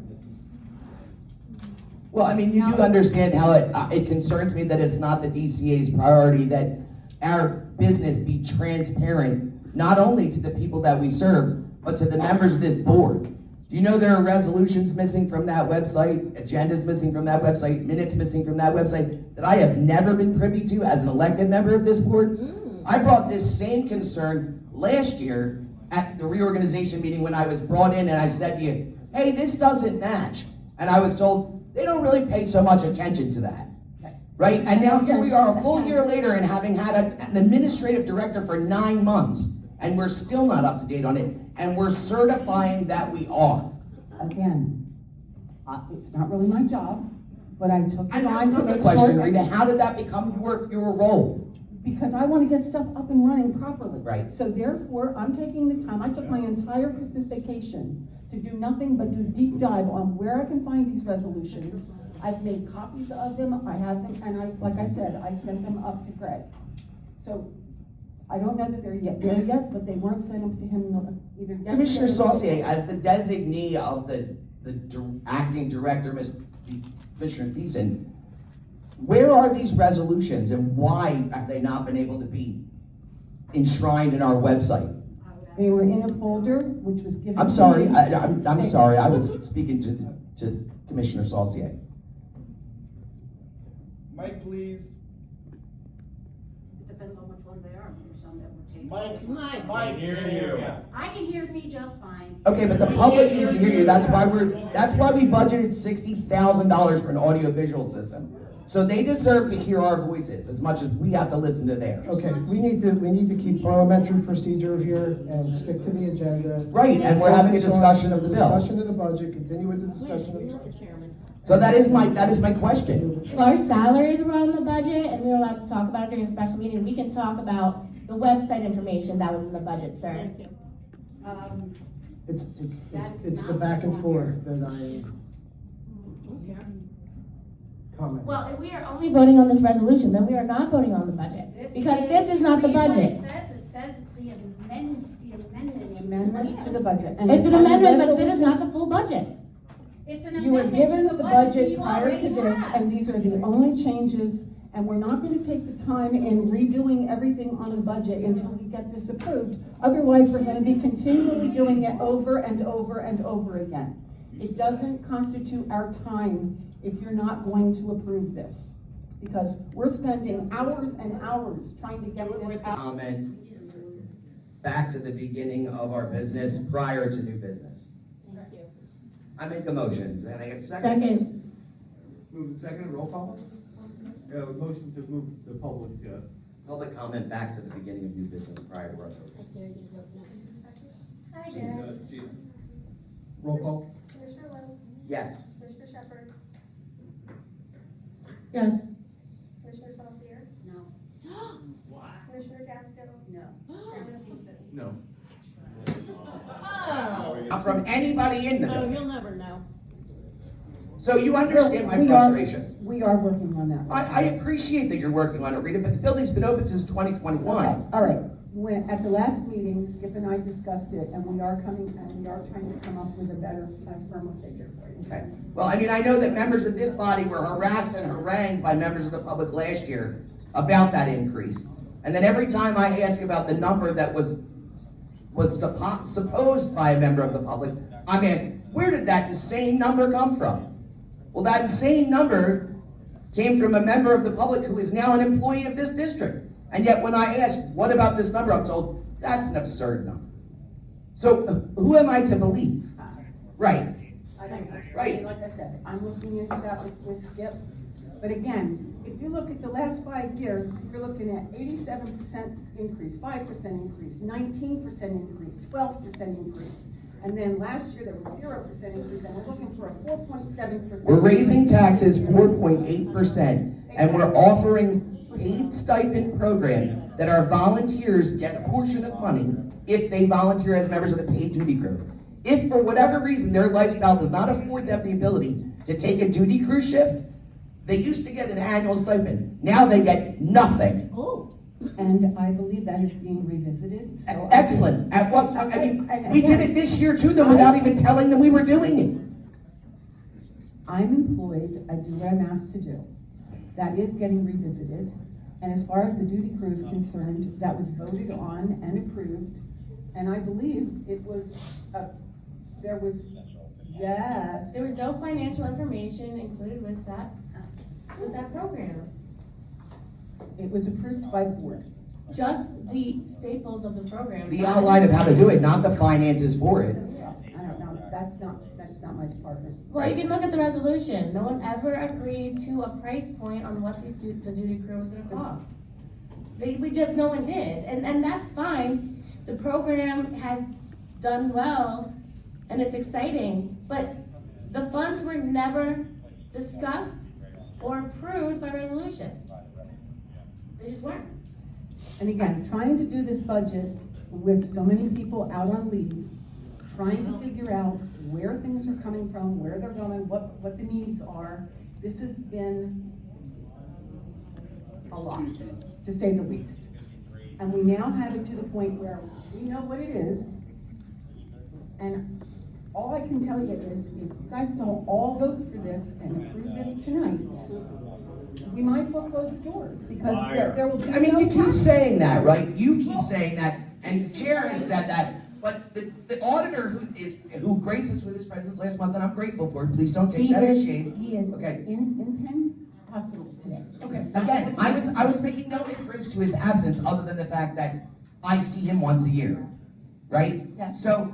Well, I mean, you do understand how it concerns me that it's not the DCA's priority that our business be transparent, not only to the people that we serve, but to the members of this board. Do you know there are resolutions missing from that website, agendas missing from that website, minutes missing from that website that I have never been privy to as an elected member of this board? I brought this same concern last year at the reorganization meeting when I was brought in and I said to you, hey, this doesn't match. And I was told, they don't really pay so much attention to that. Right? And now here we are a full year later and having had an administrative director for 9 months, and we're still not up to date on it, and we're certifying that we are. Again, it's not really my job, but I took the And that's time to not the make question, sure. Rita. How did that become your role? Because I want to get stuff up and running properly. Right. So therefore, I'm taking the time, I took my entire Christmas vacation to do nothing but do deep dive on where I can find these resolutions. I've made copies of them, I have them, and like I said, I sent them up to Greg. So, I don't know that they're there yet, but they weren't sent up to him either yesterday. Commissioner Saucier, as the designee of the acting director, Commissioner Thiessen, where are these resolutions and why have they not been able to be enshrined in our website? They were in a folder, which was given. I'm to sorry, me. I'm sorry, I was speaking to Commissioner Saucier. Mike, please. It depends on which ones they are. There's some that would take. Mike, Hear you. I can hear me just fine. Okay, but the public needs to hear you, that's why we budgeted $60,000 for an audiovisual system. So they deserve to hear our voices as much as we have to listen to theirs. Okay, we need to keep parliamentary procedure here and stick to the agenda. Right, and we're having a discussion of the bill. Discussion of the budget, continue with the discussion of the budget. So that is my question. If our salaries were on the budget and we were allowed to talk about it during a special meeting, we can talk about the website information that was in the budget, sir. Thank you. It's the back and forth that I comment. Well, if we are only voting on this resolution, then we are not voting on the budget. Because this is not the budget. It says it's the amendment. Amendment to the budget. And It's an on the amendment, but it is resolution- not the full budget. It's an You were amendment given to the budget budget you prior to already this, have. and these are the only changes, and we're not gonna take the time in redoing everything on the budget until we get this approved. Otherwise, we're gonna be continually doing it over and over and over again. It doesn't constitute our time if you're not going to approve this. Because we're spending hours and hours trying to get this out. Comment back to the beginning of our business prior to new business. I make a motion. Can I get a second? Second, Move in second, roll call. Motion to move the public, Public comment back to the beginning of new business prior to our votes. Gina. Roll call. Commissioner Lowe, Yes. Commissioner Shepherd, yes. Commissioner Saucier, No. Commissioner Gasco, No. Chairman Abusa. No. Not from anybody in the Oh, building. you'll never know. So you understand my We are- frustration. We are working on that. I appreciate that you're working on it, Rita, but the building's been open since 2021. Okay, all right. When, at the last meeting, Skip and I discussed it, and we are trying to come up with a better, less firmer figure for you. Okay. Well, I mean, I know that members of this body were harassed and harangued by members of the public last year about that increase. And then every time I ask about the number that was supposed by a member of the public, I'm asked, where did that insane number come from? Well, that insane number came from a member of the public who is now an employee of this district. And yet when I ask, what about this number, I'm told, that's an absurd number. So who am I to believe? Right. I don't know. Right. Like I said, I'm looking into that with Skip. But again, if you look at the last 5 years, you're looking at 87% increase, 5% increase, 19% increase, 12% increase. And then last year, there was 0% increase, and we're looking for a 4.7%. We're raising taxes 4.8%, and we're offering paid stipend program that our volunteers get a portion of money if they volunteer as members of the paid duty crew. If for whatever reason their lifestyle does not afford them the ability to take a duty crew shift, they used to get an annual stipend. Now they get nothing. Oh. And I believe that is being revisited. So I Excellent. At what, I mean, And we did again, it this year too, though, without even telling them we were doing it. I'm employed, I do what I'm asked to do. That is getting revisited. And as far as the duty crew is concerned, that was voted on and approved. And I believe it was, there was, yes. There was no financial information included with that program. It was approved by the board. Just the staples of the program. The outline of how to do it, not the finances for it. I don't know, that's not my department. Well, you can look at the resolution. No one ever agreed to a price point on what the duty crew was gonna cost. No one did, and that's fine. The program has done well, and it's exciting, but the funds were never discussed or approved by resolution. They just weren't. And again, trying to do this budget with so many people out on leave, trying to figure out where things are coming from, where they're going, what the needs are, this has been a lot, to say the least. And we now have it to the point where we know what it is. And all I can tell you is, if you guys don't all vote for this and approve this tonight, we might as well close the doors, because there will be no. I mean, you keep saying that, right? You keep saying that, and the chair has said that, but the auditor who graced us with his presence last month, and I'm grateful for it, please don't take that as shame. He is Okay. in Penn Hospital today. Okay, again, I was making no inference to his absence, other than the fact that I see him once a year, right? Yes. So,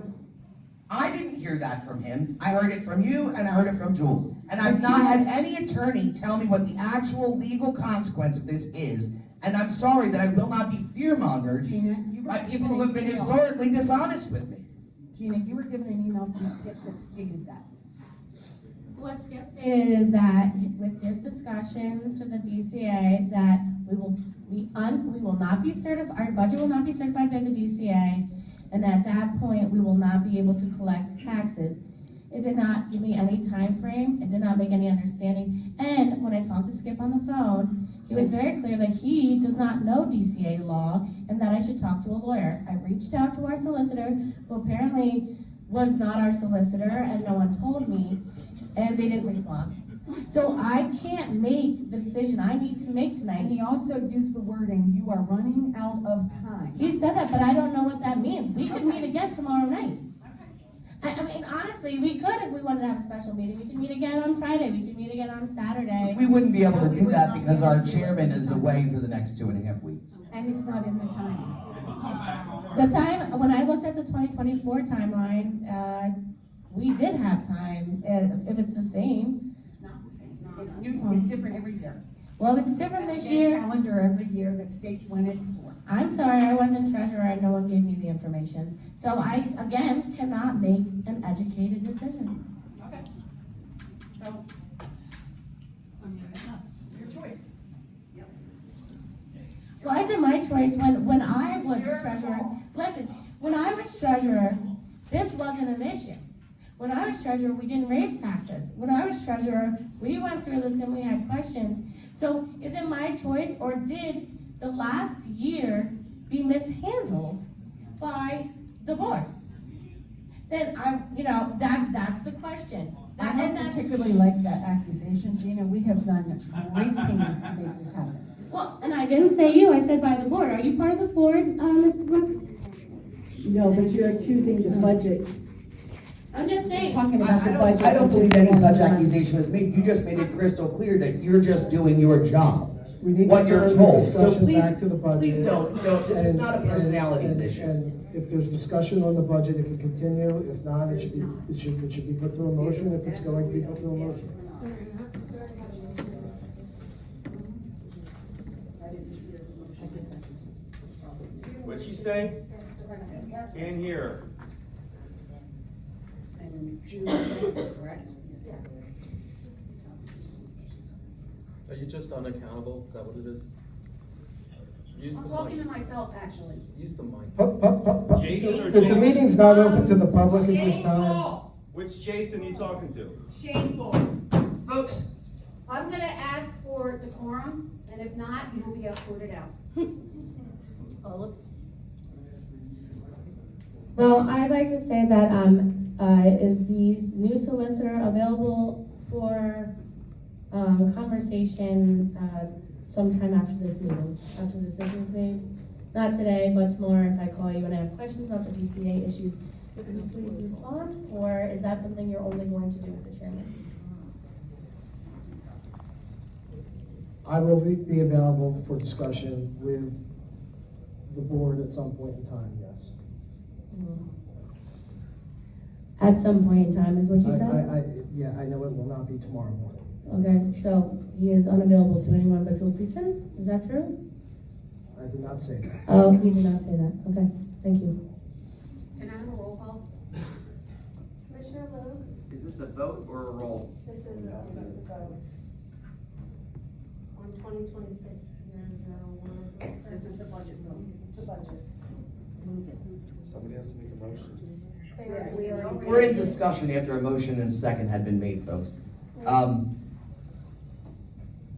I didn't hear that from him. I heard it from you, and I heard it from Jules. And I've not had any attorney tell me what the actual legal consequence of this is. And I'm sorry that I will not be fear-mongered Gina, you were by people who given have been an email. historically dishonest with me. Gina, you were given an email from Skip that stated that. What Skip stated is that with his discussions with the DCA, that we will not be certified, our budget will not be certified by the DCA, and at that point, we will not be able to collect taxes. It did not give me any time frame. It did not make any understanding. And when I talked to Skip on the phone, he was very clear that he does not know DCA law and that I should talk to a lawyer. I reached out to our solicitor, who apparently was not our solicitor, and no one told me. and they didn't respond. So I can't make the decision I need to make And tonight. he also used the wording, you are running out of time. He said that, but I don't know what that means. We could meet again tomorrow night. I mean, honestly, we could if we wanted to have a special meeting. We could meet again on Friday, we could meet again on Saturday. We wouldn't be able to do that because our chairman is away for the next 2.5 weeks. And it's not in the time. The time, when I looked at the 2024 timeline, we did have time, if it's the same. It's not the same. It's new, it's different every year. Well, it's different this There's a year. calendar every year that states when it's for. I'm sorry, I wasn't treasurer and no one gave me the information. So I, again, cannot make an educated decision. Okay. So, your choice. Why is it my choice when I was treasurer? Listen, when I was treasurer, this wasn't an issue. When I was treasurer, we didn't raise taxes. When I was treasurer, we went through this and we had questions. So is it my choice, or did the last year be mishandled by the board? Then that's the question. I don't particularly like that accusation, Gina. We have done great things to make this happen. Well, and I didn't say you, I said by the board. Are you part of the board, Mrs. Brooks? No, but you're accusing the budget. I'm just saying. Talking about the budget. I don't believe any such accusation was made. You just made it crystal clear that you're just doing your job. We need to What you're turn the told. So discussion please, back to the budget. please don't, no, this is not a And- personalities and- issue. And if there's discussion on the budget, it can continue. If not, it should be put to a motion if it's going to be put to a motion. What'd she say? Can't hear. Are you just unaccountable? Is that what it is? Use I'm the talking to mic. myself, actually. Use the mic. Jason or The Jason? meeting's not open to the public at this time. Which Jason you talking to? Folks, I'm gonna ask for decorum, and if not, you will be escorted out. Well, I'd like to say that, is the new solicitor available for, conversation, sometime after this meeting, after the decision's made? Not today, but tomorrow, if I call you and I have questions about the DCA issues, could you please respond, or is that something you're only going to do as the chairman? I will be available for discussion with the board at some point in time, yes. At some point in time, is what you said? Yeah, I know it will not be tomorrow morning. Okay, so he is unavailable to anyone but Jules Easton, is that true? I did not say that. Oh, he did not say that, okay, thank you. Can I have a roll call? Commissioner Lowe, is this a vote or a roll? this is a vote. On 2026-001. This is the budget vote. The budget. Somebody has to make a motion. We're in discussion after a motion and a second had been made, folks.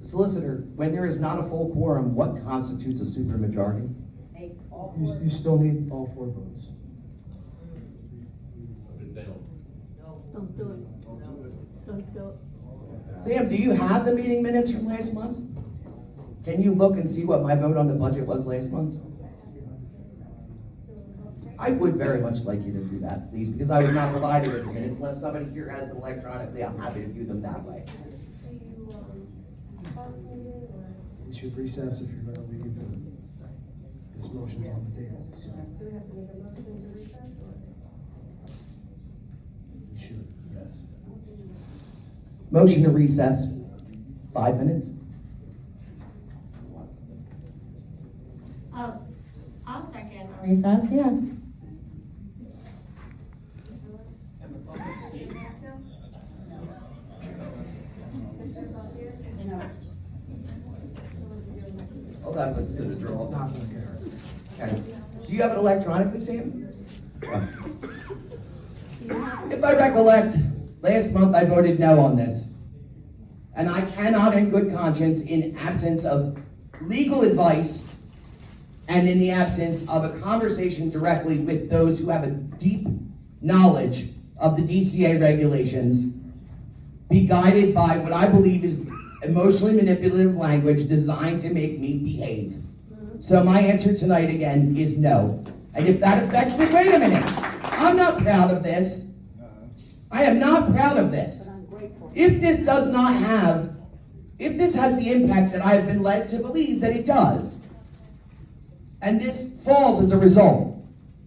Solicitor, when there is not a full quorum, what constitutes a supermajority? You still need all 4 votes. Don't do it. Don't do it. Sam, do you have the meeting minutes from last month? Can you look and see what my vote on the budget was last month? I would very much like you to do that, please, because I was not provided with the minutes. Unless somebody here has them electronically, I'm happy to view them that way. We should recess if you're gonna leave, and this motion's on the table. So Do we have to make a motion to recess or? we should, yes. Motion to recess, 5 minutes. I'll second. Recess, yeah. Oh, that was the It's draw. not gonna carry. Okay. Do you have it electronically, Sam? If I recollect, last month I voted no on this. And I cannot in good conscience, in absence of legal advice and in the absence of a conversation directly with those who have a deep knowledge of the DCA regulations, be guided by what I believe is emotionally manipulative language designed to make me behave. So my answer tonight again is no. And if that affects me, wait a minute. I'm not proud of this. I am not proud of this. But I'm grateful. If this has the impact that I've been led to believe that it does, and this falls as a result,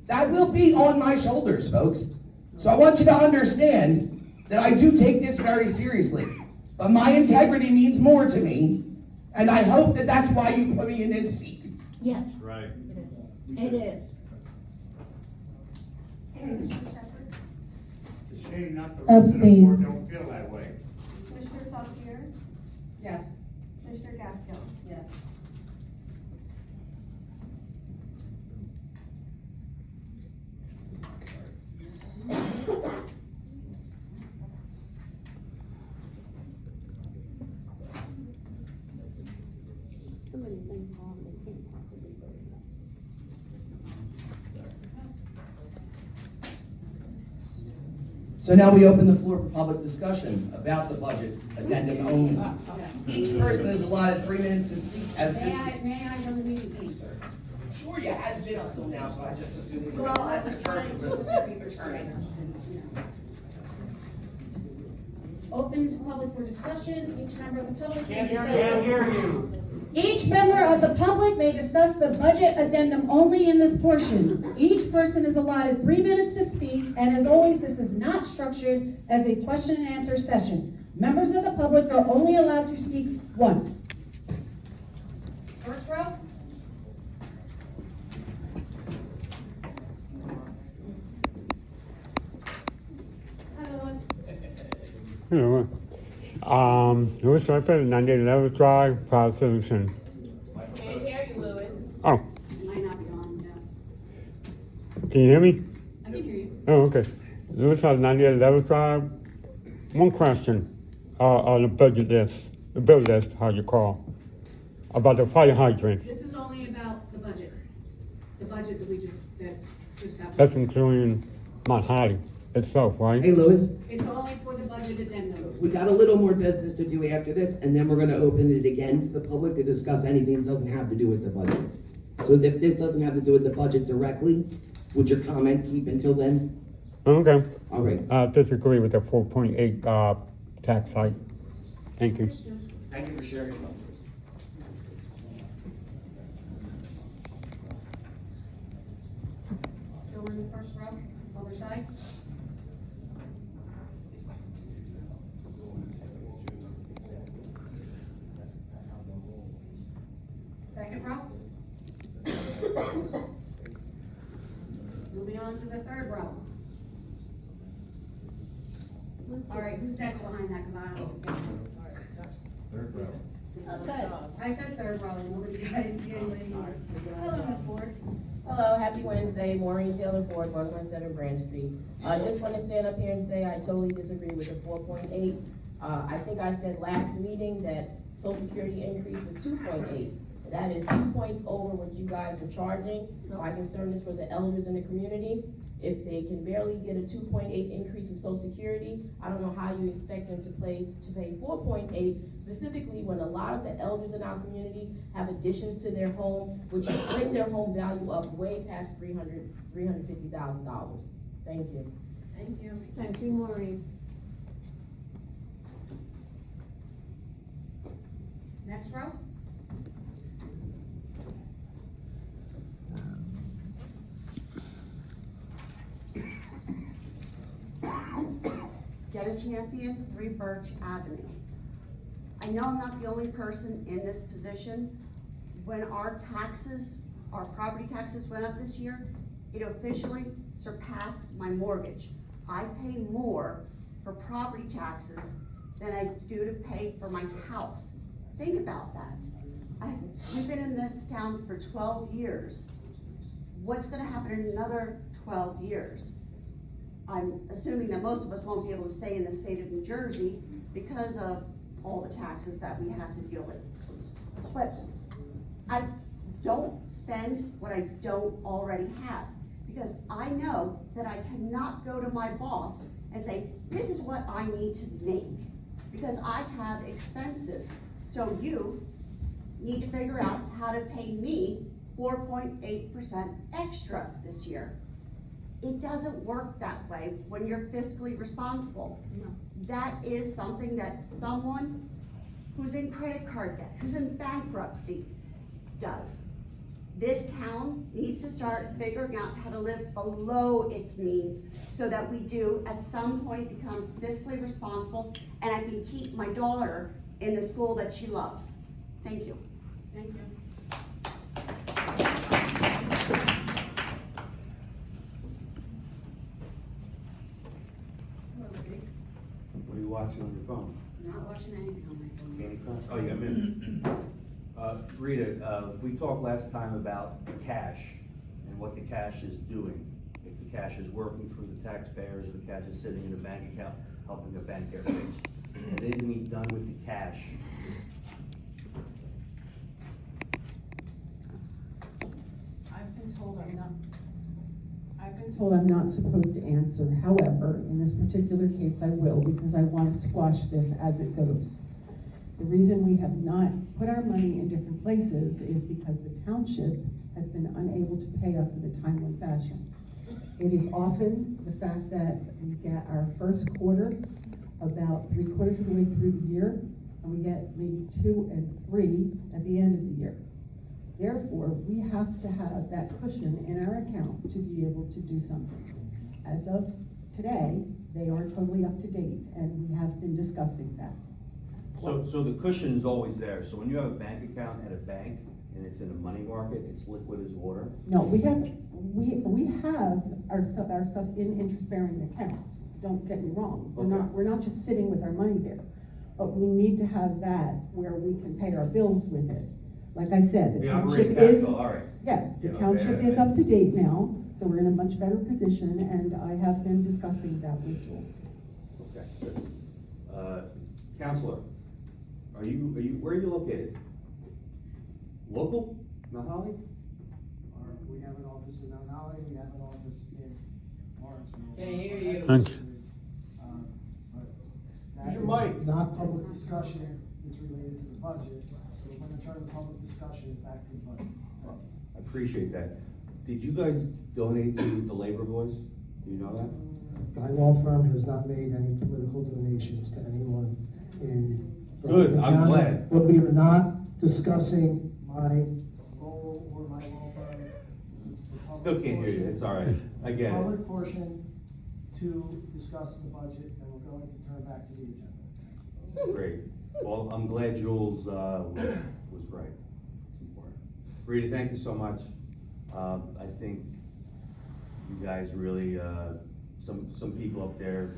that will be on my shoulders, folks. So I want you to understand that I do take this very seriously. But my integrity means more to me, and I hope that that's why you put me in this seat. Yes, Right. it is. It's a shame not the rest of the Abstain. board don't feel that way. Commissioner Saucier, Yes. Commissioner Gaskell. Yes. So many things wrong, they can't possibly vote. So now we open the floor for public discussion about the budget addendum only. Each person is allotted 3 minutes to speak as this is. May I run the meeting, please? Sure, you hadn't been up till now, so I just assumed we were Well, gonna I let was this trying turn to into- let people straight since, you know. Open to public for discussion, each member of the public may discuss. you. Each member of the public may discuss the budget addendum only in this portion. Each person is allotted 3 minutes to speak, and as always, this is not structured as a question and answer session. Members of the public are only allowed to speak once. First row? Hi, Louis. Hello. Louis Striper, 9811 Drive, Proud Citizen. Can't hear you, Louis. Oh, Might not be on, no. can you hear me? I can hear you. Oh, okay. Louis Striper, 9811 Drive. One question on the budget list, the bill list, how you call, about the fire hydrant. This is only about the budget that we just got. That's including Mount Holly itself, Hey, right? Louis, It's only for the budget addendum. we got a little more business to do after this, and then we're gonna open it again to the public to discuss anything that doesn't have to do with the budget. So if this doesn't have to do with the budget directly, would your comment keep until then? Okay. All right. I disagree with the 4.8 tax hike. Thank you. Thank you for sharing your thoughts. Still in the first row, other side? Second row? Moving on to the third row. All right, who's next behind that, because I honestly can't see. I said third row, nobody, I didn't see anybody either. Hello, Ms. Ford. Hello, happy Wednesday, Maureen Taylor Ford, 117 Branch Street. I just want to stand up here and say I totally disagree with the 4.8. I think I said last meeting that Social Security increase was 2.8. That is 2 points over what you guys are charging. My concern is for the elders in the community. If they can barely get a 2.8 increase in Social Security, I don't know how you expect them to pay 4.8, specifically when a lot of the elders in our community have additions to their home, which bring their home value up way past $350,000. Thank you. Thank you. Thank you, Maureen. Next row? Jenna Champion, 3 Birch Avenue. I know I'm not the only person in this position. When our taxes, our property taxes went up this year, it officially surpassed my mortgage. I pay more for property taxes than I do to pay for my house. Think about that. We've been in this town for 12 years. What's gonna happen in another 12 years? I'm assuming that most of us won't be able to stay in the state of New Jersey because of all the taxes that we have to deal with. But I don't spend what I don't already have, because I know that I cannot go to my boss and say, this is what I need to make. because I have expenses. So you need to figure out how to pay me 4.8% extra this year. It doesn't work that way when you're fiscally responsible. That is something that someone who's in credit card debt, who's in bankruptcy, does. This town needs to start figuring out how to live below its means so that we do at some point become fiscally responsible and I can keep my daughter in the school that she loves. Thank you. Thank you. What are you watching on your phone? Not watching anything on my phone. Candy Crush? Oh, you got a minute. Rita, we talked last time about the cash and what the cash is doing. If the cash is working for the taxpayers, or the cash is sitting in a bank account, helping the bank get rich. And they didn't be done with the cash. I've been told I'm not supposed to answer. However, in this particular case, I will, because I want to squash this as it goes. The reason we have not put our money in different places is because the township has been unable to pay us in a timely fashion. It is often the fact that we get our first quarter about 3/4 of the way through the year, and we get maybe 2 and 3 at the end of the year. Therefore, we have to have that cushion in our account to be able to do something. As of today, they are totally up to date, and we have been discussing that. So the cushion is always there. So when you have a bank account at a bank and it's in a money market, it's liquid as water? No, we have our stuff in interest-bearing accounts, don't get me wrong. We're not just sitting with our money there, but we need to have that where we can pay our bills with it. Like I said, the township is, all right. yeah, the Yeah, township okay. is up to date now, so we're in a much better position, and I have been discussing that with Jules. Okay, good. Counselor, where are you located? Local, Mount Holly? We have an office in Mount Holly, we have an office in Lawrenceville. Can't hear you. Thank you. That is not public discussion, it's related to the budget, so we're gonna turn the public discussion back to the budget. I appreciate that. Did you guys donate to the Labor Boys? Do you know that? My law firm has not made any political donations to anyone in. Good, I'm county, glad. But we are not discussing my role or my law firm. It's the public Still can't hear you, portion. it's all right. I get it. Public portion to discuss the budget, and we're going to turn back to the agenda. Great. Well, I'm glad Jules was right. It's important. Rita, thank you so much. I think you guys really, some people up there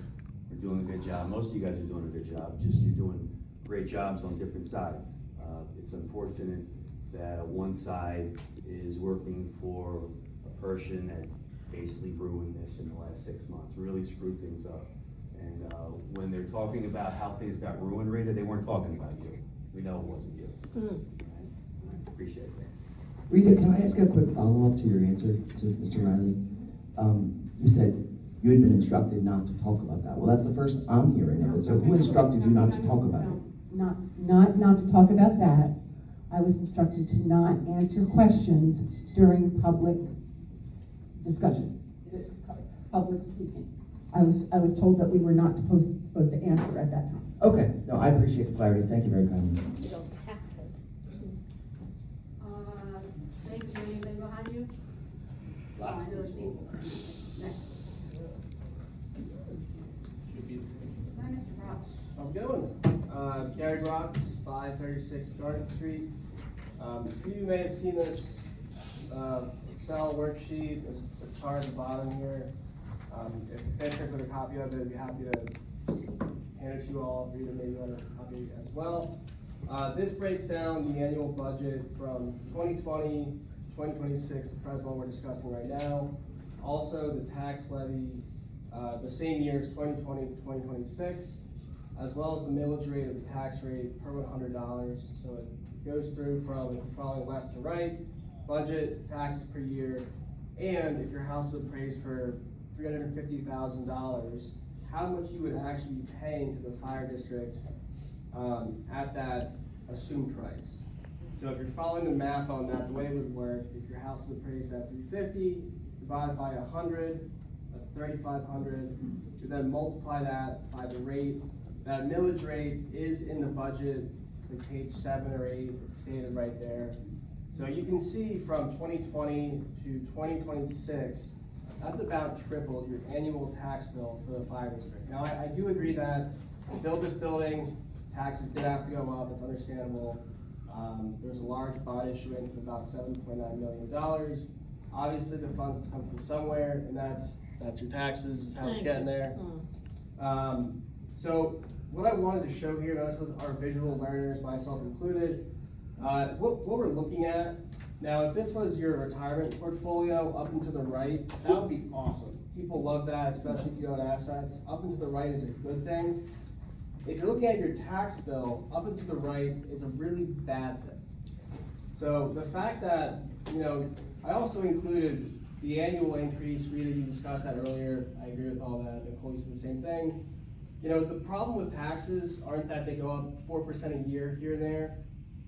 are doing a good job. Most of you guys are doing a good job. Just you're doing great jobs on different sides. It's unfortunate that one side is working for a person that basically ruined this in the last 6 months, really screwed things up. And when they're talking about how things got ruined, Rita, they weren't talking about you. We know it wasn't you. Right? I appreciate it, thanks. Rita, can I ask a quick follow-up to your answer to Mr. Riley? You said you had been instructed not to talk about that. Well, that's the first I'm hearing of it. So who instructed you not to talk about it? Not to talk about that. I was instructed to not answer questions during public discussion, public speaking. I was told that we were not supposed to answer at that time. Okay, no, I appreciate the clarity. Thank you very kindly. You don't have to. Snake, is there anything behind you? Lots of those people. Next. Hi, Mr. Ross. How's it going? Gary Rotz, 536 Garden Street. A few of you may have seen this Excel worksheet. There's a chart at the bottom here. If you're interested with a copy of it, I'd be happy to hand it to you all. Rita maybe want a copy as well. This breaks down the annual budget from 2020, 2026, the present one we're discussing right now. Also, the tax levy, the same years, 2020 to 2026, as well as the millage rate of the tax rate per $100. So it goes through from following left to right, budget, taxes per year, and if your house was appraised for $350,000, how much you would actually be paying to the fire district at that assumed price. So if you're following the math on that, the way it would work, if your house is appraised at 350, divided by 100, that's 3,500. You then multiply that by the rate. That millage rate is in the budget, like page 7 or 8, it's stated right there. So you can see from 2020 to 2026, that's about triple your annual tax bill for the fire district. Now, I do agree that to build this building, taxes did have to go up, it's understandable. There's a large bond issuance of about $7.9 million. Obviously, the funds have come from somewhere, and that's your taxes, is how it's getting there. So what I wanted to show here, this was our visual learners, myself included. What we're looking at, now if this was your retirement portfolio up and to the right, that would be awesome. People love that, especially if you own assets. Up and to the right is a good thing. If you're looking at your tax bill, up and to the right is a really bad thing. So the fact that, I also included the annual increase. Rita, you discussed that earlier. I agree with all that. Nicole, you said the same thing. The problem with taxes aren't that they go up 4% a year here and there.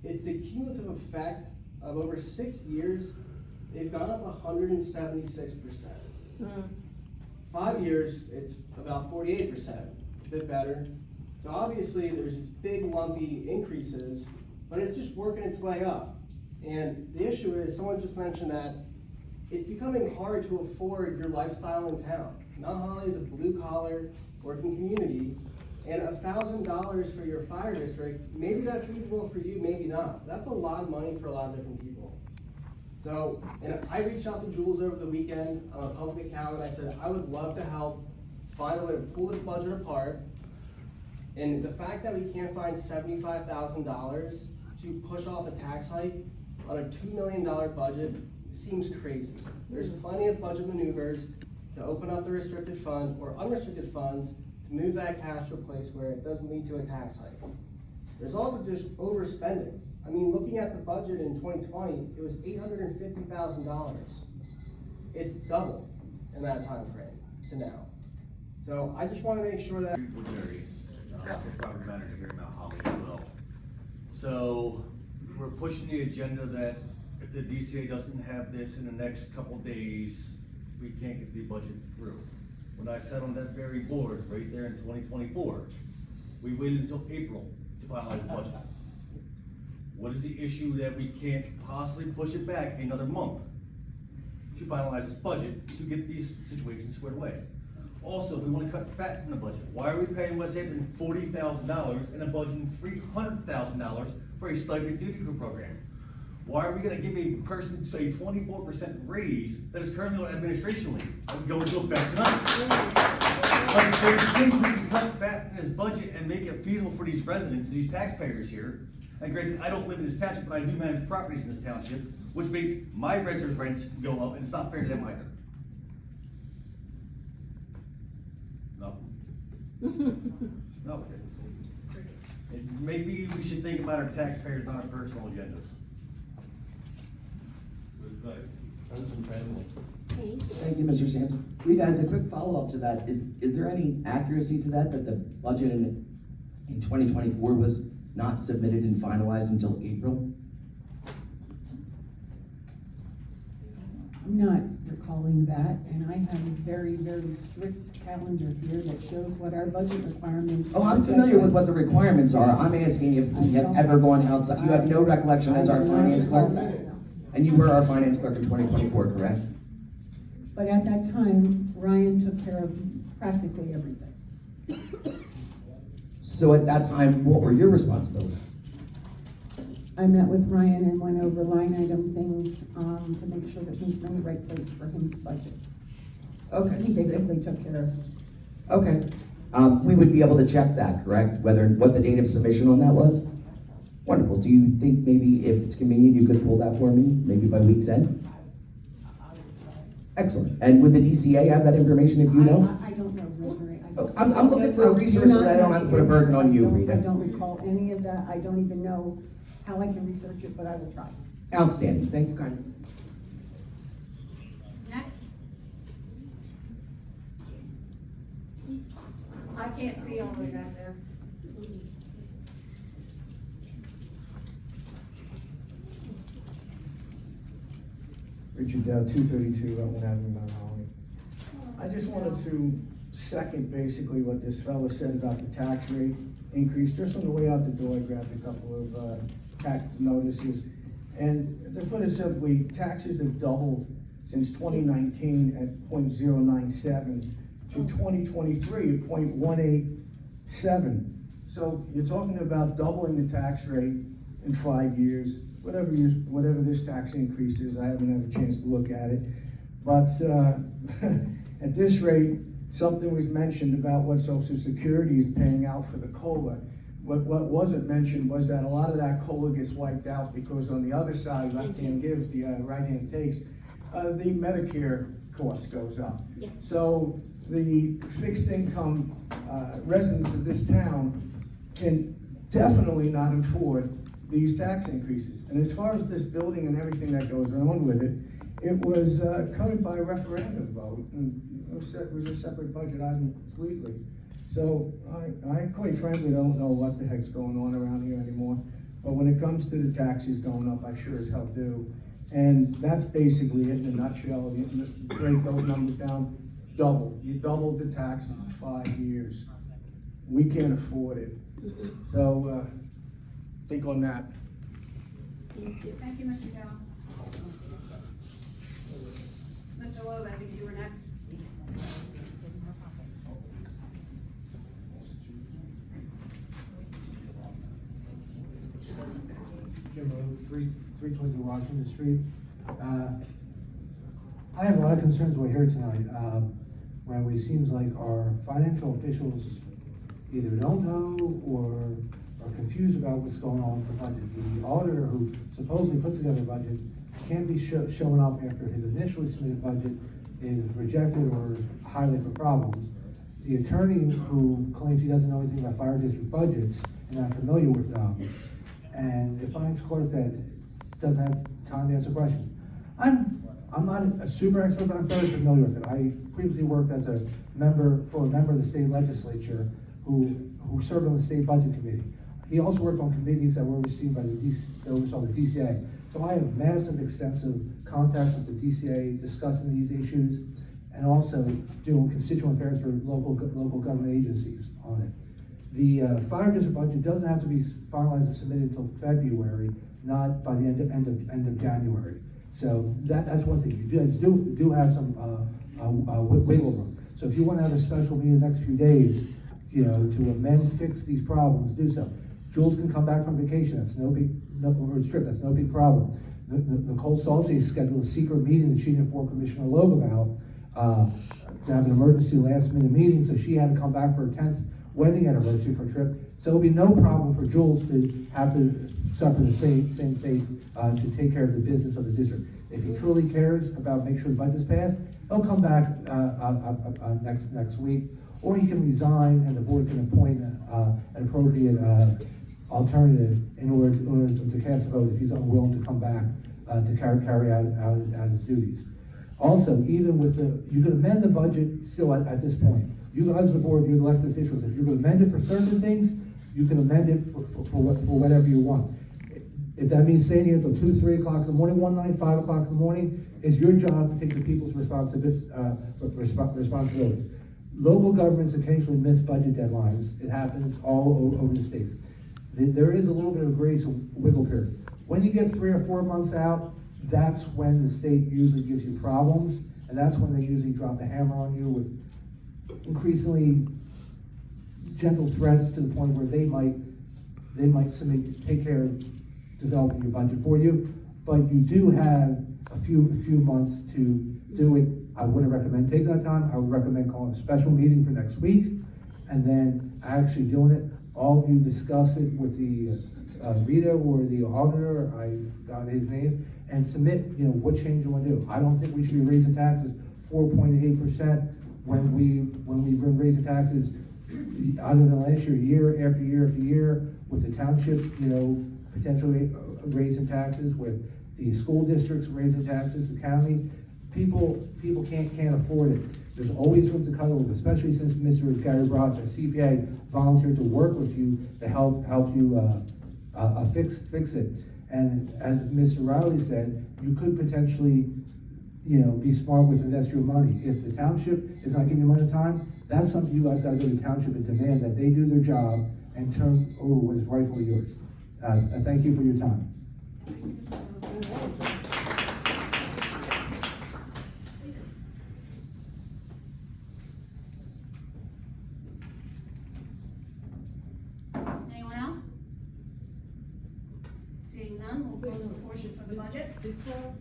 It's the cumulative effect of over 6 years, they've gone up 176%. 5 years, it's about 48%, a bit better. So obviously there's these big lumpy increases, but it's just working its way up. And the issue is, someone just mentioned that it's becoming hard to afford your lifestyle in town. Mount Holly is a blue collar working community, and $1,000 for your fire district, maybe that's feasible for you, maybe not. That's a lot of money for a lot of different people. So, and I reached out to Jules over the weekend on a public account, and I said, I would love to help find a way to pull this budget apart. And the fact that we can't find $75,000 to push off a tax hike on a $2 million budget seems crazy. There's plenty of budget maneuvers to open up the restricted fund or unrestricted funds to move that cash to a place where it doesn't lead to a tax hike. There's also just overspending. I mean, looking at the budget in 2020, it was $850,000. It's doubled in that time frame to now. So I just want to make sure that. Also property manager here in Mount Holly as well. So we're pushing the agenda that if the DCA doesn't have this in the next couple days, we can't get the budget through. When I sat on that very board right there in 2024, we waited until April to finalize the budget. What is the issue that we can't possibly push it back another month to finalize this budget to get these situations squared away? Also, if we want to cut fat from the budget, why are we paying West Hampton $40,000 and a budgeting $300,000 for a stipend duty crew program? Why are we going to give a person a 24% raise that is currently on administration leave? I'm going to effect tonight. Like, there's things we can cut fat in this budget and make it feasible for these residents, these taxpayers here. And granted, I don't live in this township, but I do manage properties in this township, which makes my renters' rents go up, and it's not fair to them either. No. Okay. And maybe we should think about our taxpayers, not our personal agendas. Thank you, Mr. Sampson. Rita, as a quick follow-up to that, is there any accuracy to that the budget in 2024 was not submitted and finalized until April? I'm not recalling that, and I have a very, very strict calendar here that shows what our budget requirements are. Oh, I'm familiar with what the requirements are. I'm asking if we have ever gone outside. You have no recollection as our finance clerk? And you were our finance clerk in 2024, correct? But at that time, Ryan took care of practically everything. So at that time, what were your responsibilities? I met with Ryan and went over line item things, to make sure that he's in the right place for his budget. Okay. He basically took care of it. Okay. We would be able to check that, correct? What the date of submission on that was? Wonderful. Do you think maybe if it's convenient, you could pull that for me, maybe by week's end? Excellent. And would the DCA have that information if you know? I don't know, Rosemary. I'm looking for a resource so that I don't have to put a burden on you, Rita. I don't recall any of that. I don't even know how I can research it, but I will try. Outstanding. Thank you kindly. Next. I can't see all the way back there. 232 Rutland Avenue, Mount Holly. I just wanted to second basically what this fellow said about the tax rate increase. Just on the way out the door, I grabbed a couple of tax notices. And to put it simply, taxes have doubled since 2019 at 0.097 to 2023 at 0.187. So you're talking about doubling the tax rate in 5 years. Whatever this tax increase is, I haven't had a chance to look at it. But at this rate, something was mentioned about what Social Security is paying out for the COLA. What wasn't mentioned was that a lot of that COLA gets wiped out because on the other side, left hand gives, the right hand takes, the Medicare cost goes up. Yeah. So the fixed income residents of this town can definitely not afford these tax increases. And as far as this building and everything that goes on with it, it was covered by a referendum vote, and it was a separate budget item completely. So I quite frankly don't know what the heck's going on around here anymore. But when it comes to the taxes going up, I sure as hell do. And that's basically it in a nutshell. You break those numbers down, double. You doubled the taxes in 5 years. We can't afford it. So think on that. Thank you. Thank you, Mr. Dell. Mr. Loeb, I think you were next. Jim Rhodes, 320 Washington Street. I have a lot of concerns we're here tonight, when it seems like our financial officials either don't know or are confused about what's going on with the budget. The auditor who supposedly put together a budget can't be showing up after his initially submitted budget is rejected or highlighted for problems. The attorney who claims he doesn't know anything about fire district budgets and not familiar with them, and the finance clerk that doesn't have time to answer questions. I'm not a super expert, but I'm very familiar with it. I previously worked as a member of the state legislature who served on the state budget committee. He also worked on committees that were received by the DCA. So I have massive, extensive contacts with the DCA discussing these issues and also doing constituent affairs for local government agencies on it. The fire district budget doesn't have to be finalized and submitted until February, not by the end of January. So that's one thing. You do have some wiggle room. So if you want to have a special meeting the next few days, to amend, fix these problems, do so. Jules can come back from vacation. That's no big problem. Nicole Salty scheduled a secret meeting that she didn't inform Commissioner Loeb about to have an emergency last-minute meeting, so she had to come back for her 10th wedding anniversary for a trip. So it'll be no problem for Jules to have to suffer the same fate to take care of the business of the district. If he truly cares about making sure the budget's passed, he'll come back next week, or he can resign and the board can appoint an appropriate alternative in order to cast a vote if he's unwilling to come back to carry out his duties. Also, even with you can amend the budget still at this point. You guys, the board, you're elected officials. If you're going to amend it for certain things, you can amend it for whatever you want. If that means staying here until 2, 3 o'clock in the morning one night, 5 o'clock in the morning, it's your job to take the people's responsibility. Local governments occasionally miss budget deadlines. It happens all over the state. There is a little bit of grace wiggle period. When you get 3 or 4 months out, that's when the state usually gives you problems, and that's when they usually drop the hammer on you with increasingly gentle threats to the point where they might take care of developing your budget for you. But you do have a few months to do it. I wouldn't recommend taking that time. I would recommend calling a special meeting for next week and then actually doing it. All of you discuss it with the Rita or the auditor, I got his name, and submit, what change you want to do. I don't think we should be raising taxes 4.8% when we've been raising taxes other than last year after year after year, with the township, potentially raising taxes, with the school districts raising taxes, the county. People can't afford it. There's always room to cut over, especially since Mr. Gary Bratz, our CPA, volunteered to work with you to help you fix it. And as Mr. Riley said, you could potentially, be smart with investor money. If the township is not giving you money time, that's something you guys gotta go to the township and demand that they do their job and turn over what is rightfully yours. I thank you for your time. Anyone else? Seeing none, we'll close the portion for the budget. This one?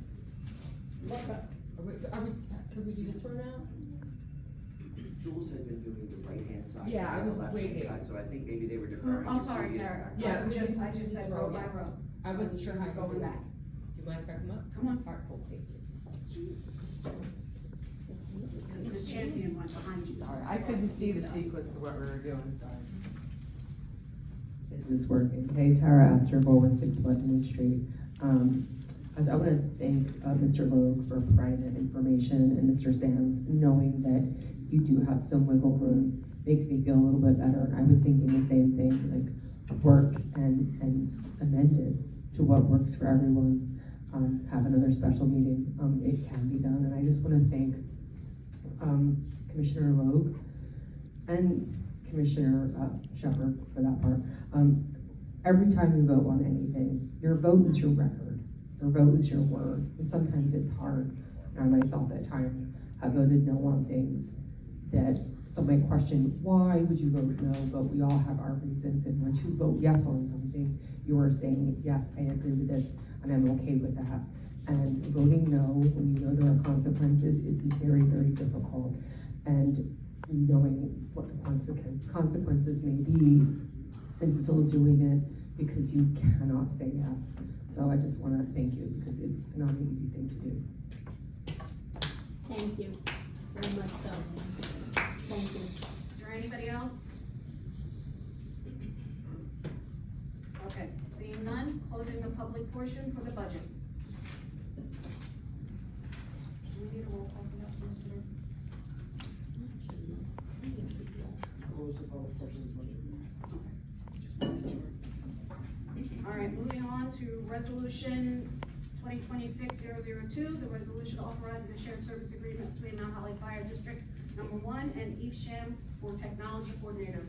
Could we do this one now? Jules had been doing the right-hand side. Yeah, I and the was left-hand waiting. side, so I think maybe they were deferring. I'm to sorry, previous Tara. background. Yeah, I just said row by row. I wasn't sure how to Going back. Do you mind if I come up? Come on. All right, cool, thank you. Because Ms. Champion went behind you. Sorry, I couldn't see the sequence of what we were doing, sorry. Is this working? Hey, Tara Astor, Bowman, 6 Buttonwood Street. I want to thank Mr. Logue for providing that information, and Mr. Sams, knowing that you do have some wiggle room makes me feel a little bit better. I was thinking the same thing, like work and amend it to what works for everyone. Have another special meeting. It can be done, and I just want to thank Commissioner Logue and Commissioner Shepherd for that part. Every time we vote on anything, your vote is your record. Your vote is your word. And sometimes it's hard. And I myself at times have voted no on things that some might question, why would you vote no? But we all have our reasons. And once you vote yes on something, you are saying, yes, I agree with this, and I'm okay with that. And voting no, when you know there are consequences, is very, very difficult. And knowing what the consequences may be, and still doing it because you cannot say yes. So I just want to thank you, because it's not an easy thing to do. Thank you, very much so. Thank you. Is there anybody else? Okay, seeing none, closing the public portion for the budget. Do we need a roll call for that, solicitor? Close the public portion of the budget. All right, moving on to resolution 2026-002, the resolution authorizing a shared service agreement between Mount Holly Fire District #1 and Evesham for technology coordinator.